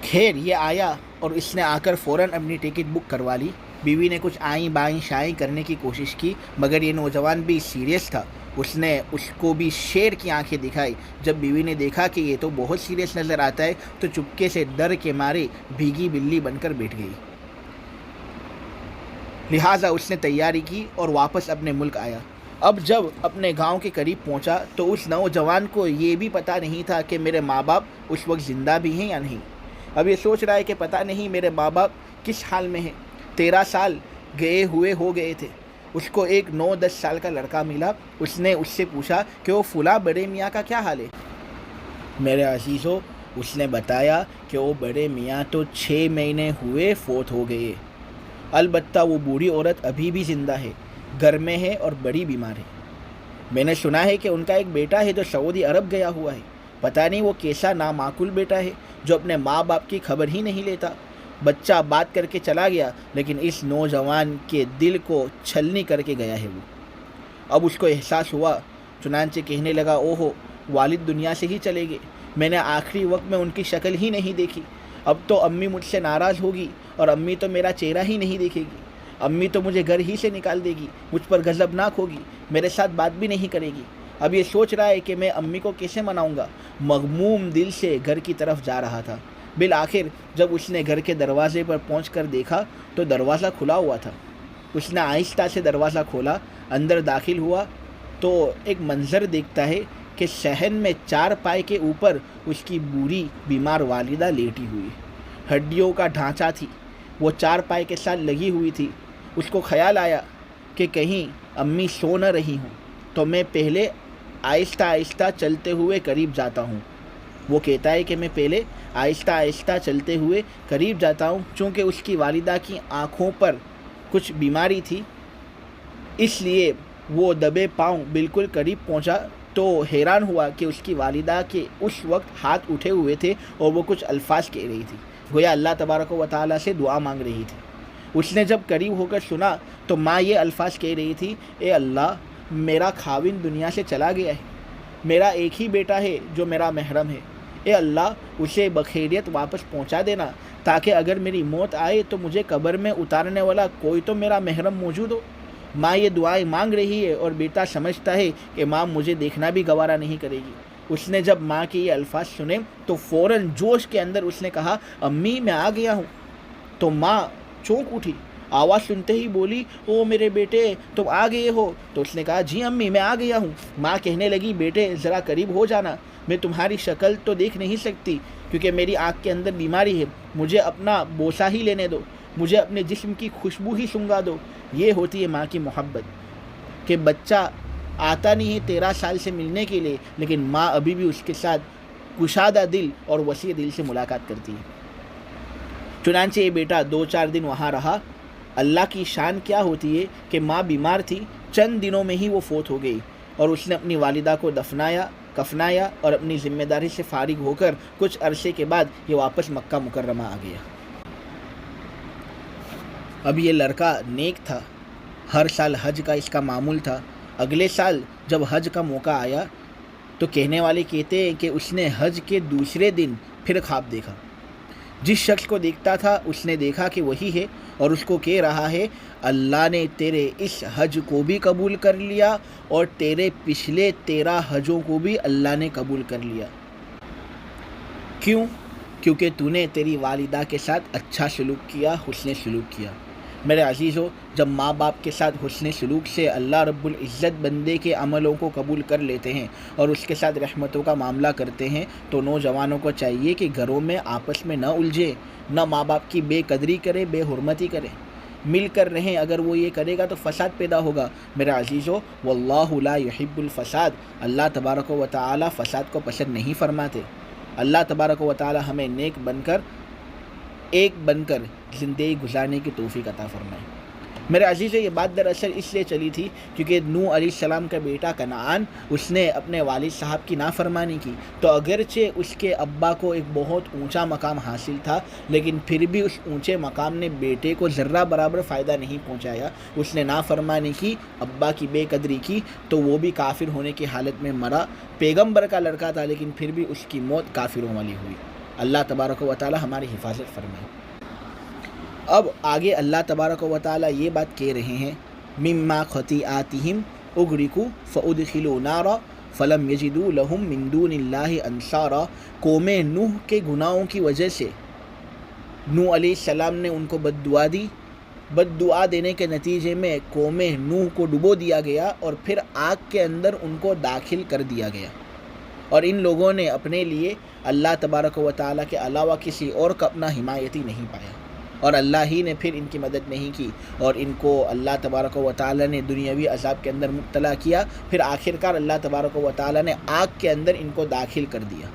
خیر یہ آیا اور اس نے آ کر فوراً اپنی ٹکٹ بک کروا لی۔ بیوی نے کچھ آئیں بائیں شائیں کرنے کی کوشش کی، مگر یہ نوجوان بھی سیریس تھا۔ اس نے اس کو بھی شیر کی آنکھیں دکھائی۔ جب بیوی نے دیکھا کہ یہ تو بہت سیریس نظر آتا ہے تو چپکے سے ڈر کے مارے بھیگی بلی بن کر بیٹھ گئی۔ لہٰذا اس نے تیاری کی اور واپس اپنے ملک آیا۔ اب جب اپنے گاؤں کے قریب پہنچا تو اس نوجوان کو یہ بھی پتہ نہیں تھا کہ میرے ماں باپ اس وقت زندہ بھی ہیں یا نہیں۔ اب یہ سوچ رہا ہے کہ پتہ نہیں میرے ماں باپ کس حال میں ہیں۔ 13 سال گئے ہوئے ہو گئے تھے۔ اس کو ایک 9-10 سال کا لڑکا ملا۔ اس نے اس سے پوچھا کہ وہ فلاں بڑے میاں کا کیا حال ہے؟ میرے عزیزو، اس نے بتایا کہ وہ بڑے میاں تو 6 مہینے ہوئے فوت ہو گئے۔ البتہ وہ بوڑھی عورت ابھی بھی زندہ ہے، گھر میں ہے اور بڑی بیمار ہے۔ میں نے سنا ہے کہ ان کا ایک بیٹا ہے جو سعودی عرب گیا ہوا ہے۔ پتہ نہیں وہ کیسا نامعقول بیٹا ہے جو اپنے ماں باپ کی خبر ہی نہیں لیتا۔ بچہ بات کر کے چلا گیا، لیکن اس نوجوان کے دل کو چھلنی کر کے گیا ہے وہ۔ اب اس کو احساس ہوا، چنانچہ کہنے لگا، اوہو، والد دنیا سے ہی چلے گئے۔ میں نے آخری وقت میں ان کی شکل ہی نہیں دیکھی۔ اب تو امی مجھ سے ناراض ہوگی اور امی تو میرا چہرہ ہی نہیں دیکھے گی۔ امی تو مجھے گھر ہی سے نکال دے گی، مجھ پر غضبناک ہوگی، میرے ساتھ بات بھی نہیں کرے گی۔ اب یہ سوچ رہا ہے کہ میں امی کو کیسے مناؤں گا۔ مغموم دل سے گھر کی طرف جا رہا تھا۔ بالآخر جب اس نے گھر کے دروازے پر پہنچ کر دیکھا تو دروازہ کھلا ہوا تھا۔ اس نے آہستہ سے دروازہ کھولا، اندر داخل ہوا تو ایک منظر دیکھتا ہے کہ صحن میں 4 پائے کے اوپر اس کی بوڑھی بیمار والدہ لیٹی ہوئی، ہڈیوں کا ڈھانچہ تھی، وہ 4 پائے کے ساتھ لگی ہوئی تھی۔ اس کو خیال آیا کہ کہیں امی سو نہ رہی ہوں، تو میں پہلے آہستہ آہستہ چلتے ہوئے قریب جاتا ہوں۔ وہ کہتا ہے کہ میں پہلے آہستہ آہستہ چلتے ہوئے قریب جاتا ہوں، چونکہ اس کی والدہ کی آنکھوں پر کچھ بیماری تھی، اس لیے وہ دبے پاؤں بالکل قریب پہنچا تو حیران ہوا کہ اس کی والدہ کے اس وقت ہاتھ اٹھے ہوئے تھے اور وہ کچھ الفاظ کہہ رہی تھی، گویا اللہ تبارک و تعالیٰ سے دعا مانگ رہی تھی۔ اس نے جب قریب ہو کر سنا تو ماں یہ الفاظ کہہ رہی تھی، اے اللہ، میرا خاوند دنیا سے چلا گیا ہے، میرا ایک ہی بیٹا ہے جو میرا محرم ہے، اے اللہ اسے بخیریت واپس پہنچا دینا تاکہ اگر میری موت آئے تو مجھے قبر میں اتارنے والا کوئی تو میرا محرم موجود ہو۔ ماں یہ دعائیں مانگ رہی ہے اور بیٹا سمجھتا ہے کہ ماں مجھے دیکھنا بھی گوارا نہیں کرے گی۔ اس نے جب ماں کے یہ الفاظ سنے تو فوراً جوش کے اندر اس نے کہا، امی میں آ گیا ہوں۔ تو ماں چونک اٹھی، آواز سنتے ہی بولی، او میرے بیٹے تم آ گئے ہو؟ تو اس نے کہا، جی امی میں آ گیا ہوں۔ ماں کہنے لگی، بیٹے ذرا قریب ہو جانا، میں تمہاری شکل تو دیکھ نہیں سکتی کیونکہ میری آنکھ کے اندر بیماری ہے، مجھے اپنا بوسہ ہی لینے دو، مجھے اپنے جسم کی خوشبو ہی سنگا دو۔ یہ ہوتی ہے ماں کی محبت کہ بچہ آتا نہیں ہے 13 سال سے ملنے کے لیے، لیکن ماں ابھی بھی اس کے ساتھ کشادہ دل اور وسیع دل سے ملاقات کرتی ہے۔ چنانچہ یہ بیٹا 2-4 دن وہاں رہا۔ اللہ کی شان کیا ہوتی ہے کہ ماں بیمار تھی، چند دنوں میں ہی وہ فوت ہو گئی اور اس نے اپنی والدہ کو کفنایا اور اپنی ذمہ داری سے فارغ ہو کر کچھ عرصے کے بعد یہ واپس مکہ مکرمہ آ گیا۔ اب یہ لڑکا نیک تھا، ہر سال حج کا اس کا معمول تھا۔ اگلے سال جب حج کا موقع آیا تو کہنے والے کہتے ہیں کہ اس نے حج کے دوسرے دن پھر خواب دیکھا۔ جس شخص کو دیکھتا تھا اس نے دیکھا کہ وہی ہے اور اس کو کہہ رہا ہے، اللہ نے تیرے اس حج کو بھی قبول کر لیا اور تیرے پچھلے 13 حجوں کو بھی اللہ نے قبول کر لیا۔ کیوں؟ کیونکہ تو نے تیری والدہ کے ساتھ اچھا سلوک کیا، حسن سلوک کیا۔ میرے عزیزو، جب ماں باپ کے ساتھ حسن سلوک سے اللہ رب العزت بندے کے عملوں کو قبول کر لیتے ہیں اور اس کے ساتھ رحمتوں کا معاملہ کرتے ہیں تو نوجوانوں کو چاہیے کہ گھروں میں آپس میں نہ الجھے، نہ ماں باپ کی بے قدری کرے، بے حرمتی کرے، مل کر رہیں۔ اگر وہ یہ کرے گا تو فساد پیدا ہوگا۔ میرے عزیزو، واللہ لا یحب الفساد، اللہ تبارک و تعالی فساد کو پسند نہیں فرماتے۔ اللہ تبارک و تعالی ہمیں نیک بن کر ایک بن کر زندگی گزارنے کی توفیق عطا فرمائے۔ میرے عزیزو، یہ بات دراصل اس لیے چلی تھی کیونکہ نوح علیہ السلام کا بیٹا کنعان، اس نے اپنے والد صاحب کی نافرمانی کی تو اگرچہ اس کے ابا کو ایک بہت اونچا مقام حاصل تھا، لیکن پھر بھی اس اونچے مقام نے بیٹے کو ذرہ برابر فائدہ نہیں پہنچایا۔ اس نے نافرمانی کی، ابا کی بے قدری کی تو وہ بھی کافر ہونے کی حالت میں مرا۔ پیغمبر کا لڑکا تھا لیکن پھر بھی اس کی موت کافروں والی ہوئی۔ اللہ تبارک و تعالی ہماری حفاظت فرمائے۔ اب آگے اللہ تبارک و تعالی یہ بات کہہ رہے ہیں، مما خطیئاتہم اغرقوا فادخلوا نارا فلم یجدوا لہم من دون اللہ انصارا۔ قوم نوح کے گناہوں کی وجہ سے نوح علیہ السلام نے ان کو بد دعا دی، بد دعا دینے کے نتیجے میں قوم نوح کو ڈبو دیا گیا اور پھر آگ کے اندر ان کو داخل کر دیا گیا، اور ان لوگوں نے اپنے لیے اللہ تبارک و تعالیٰ کے علاوہ کسی اور کا اپنا حمایتی نہیں پایا، اور اللہ ہی نے پھر ان کی مدد نہیں کی، اور ان کو اللہ تبارک و تعالیٰ نے دنیاوی عذاب کے اندر مبتلا کیا، پھر آخرکار اللہ تبارک و تعالیٰ نے آگ کے اندر ان کو داخل کر دیا۔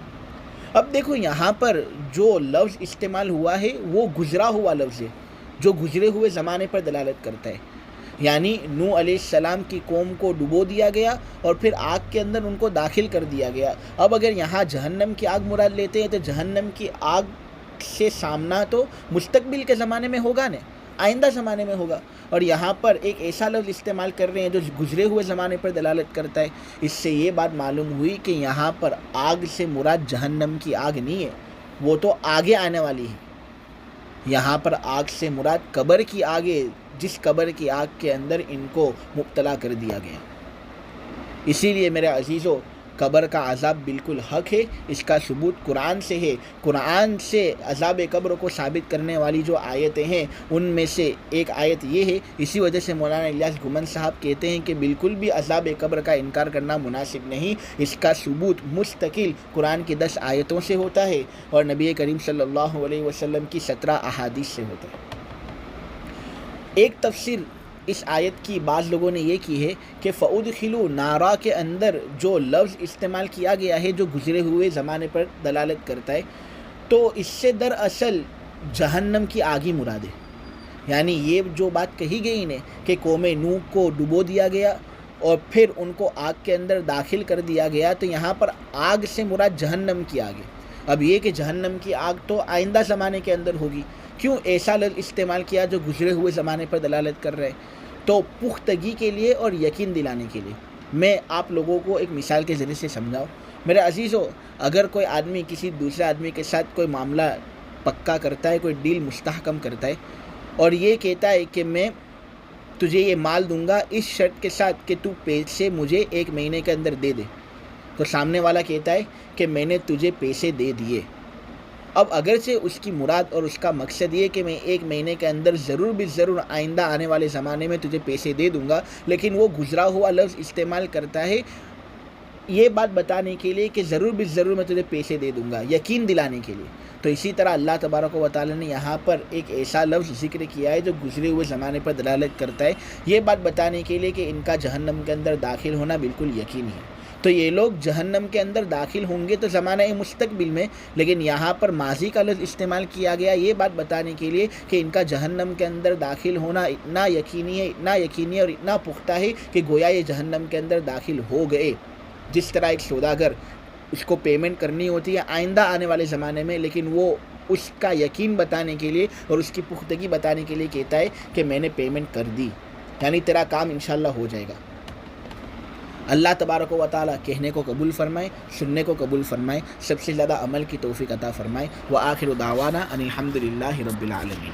اب دیکھو یہاں پر جو لفظ استعمال ہوا ہے وہ گزرا ہوا لفظ ہے، جو گزرے ہوئے زمانے پر دلالت کرتا ہے، یعنی نوح علیہ السلام کی قوم کو ڈبو دیا گیا اور پھر آگ کے اندر ان کو داخل کر دیا گیا۔ اب اگر یہاں جہنم کی آگ مراد لیتے ہیں تو جہنم کی آگ سے سامنا تو مستقبل کے زمانے میں ہوگا نا، آئندہ زمانے میں ہوگا، اور یہاں پر ایک ایسا لفظ استعمال کر رہے ہیں جو گزرے ہوئے زمانے پر دلالت کرتا ہے۔ اس سے یہ بات معلوم ہوئی کہ یہاں پر آگ سے مراد جہنم کی آگ نہیں ہے، وہ تو آگے آنے والی ہے۔ یہاں پر آگ سے مراد قبر کی آگ ہے، جس قبر کی آگ کے اندر ان کو مبتلا کر دیا گیا۔ اسی لیے میرے عزیزو، قبر کا عذاب بالکل حق ہے، اس کا ثبوت قرآن سے ہے۔ قرآن سے عذاب قبر کو ثابت کرنے والی جو آیتیں ہیں ان میں سے ایک آیت یہ ہے۔ اسی وجہ سے مولانا الیاس گھمن صاحب کہتے ہیں کہ بالکل بھی عذاب قبر کا انکار کرنا مناسب نہیں، اس کا ثبوت مستقل قرآن کی 10 آیتوں سے ہوتا ہے اور نبی کریم صلی اللہ علیہ وسلم کی 17 احادیث سے ہوتا ہے۔ ایک تفسیر اس آیت کی بعض لوگوں نے یہ کی ہے کہ فَأُدْخِلُوا نَارًا کے اندر جو لفظ استعمال کیا گیا ہے جو گزرے ہوئے زمانے پر دلالت کرتا ہے، تو اس سے دراصل جہنم کی آگی مراد ہے۔ یعنی یہ جو بات کہی گئی نے کہ قوم نوح کو ڈبو دیا گیا اور پھر ان کو آگ کے اندر داخل کر دیا گیا، تو یہاں پر آگ سے مراد جہنم کی آگ ہے۔ اب یہ کہ جہنم کی آگ تو آئندہ زمانے کے اندر ہوگی، کیوں ایسا لفظ استعمال کیا جو گزرے ہوئے زمانے پر دلالت کر رہے؟ تو پختگی کے لیے اور یقین دلانے کے لیے۔ میں آپ لوگوں کو ایک مثال کے ذریعے سے سمجھاؤں۔ میرے عزیزو، اگر کوئی آدمی کسی دوسرے آدمی کے ساتھ کوئی معاملہ پکا کرتا ہے، کوئی ڈیل مستحکم کرتا ہے اور یہ کہتا ہے کہ میں تجھے یہ مال دوں گا اس شرط کے ساتھ کہ تو پیسے مجھے 1 مہینے کے اندر دے دے، تو سامنے والا کہتا ہے کہ میں نے تجھے پیسے دے دیے۔ اب اگرچہ اس کی مراد اور اس کا مقصد یہ کہ میں 1 مہینے کے اندر ضرور بھی ضرور آئندہ آنے والے زمانے میں تجھے پیسے دے دوں گا، لیکن وہ گزرا ہوا لفظ استعمال کرتا ہے یہ بات بتانے کے لیے کہ ضرور بھی ضرور میں تجھے پیسے دے دوں گا، یقین دلانے کے لیے۔ تو اسی طرح اللہ تبارک و تعالیٰ نے یہاں پر ایک ایسا لفظ ذکر کیا ہے جو گزرے ہوئے زمانے پر دلالت کرتا ہے، یہ بات بتانے کے لیے کہ ان کا جہنم کے اندر داخل ہونا بالکل یقینی ہے۔ تو یہ لوگ جہنم کے اندر داخل ہوں گے تو زمانہ مستقبل میں، لیکن یہاں پر ماضی کا لفظ استعمال کیا گیا یہ بات بتانے کے لیے کہ ان کا جہنم کے اندر داخل ہونا اتنا یقینی ہے اور اتنا پختہ ہے کہ گویا یہ جہنم کے اندر داخل ہو گئے۔ جس طرح ایک سوداگر اس کو پیمنٹ کرنی ہوتی ہے آئندہ آنے والے زمانے میں، لیکن وہ اس کا یقین بتانے کے لیے اور اس کی پختگی بتانے کے لیے کہتا ہے کہ میں نے پیمنٹ کر دی، یعنی تیرا کام انشاءاللہ ہو جائے گا۔ اللہ تبارک و تعالیٰ کہنے کو قبول فرمائے، سننے کو قبول فرمائے، سب سے زیادہ عمل کی توفیق عطا فرمائے۔ وآخر دعوانا ان الحمد للہ رب العالمین۔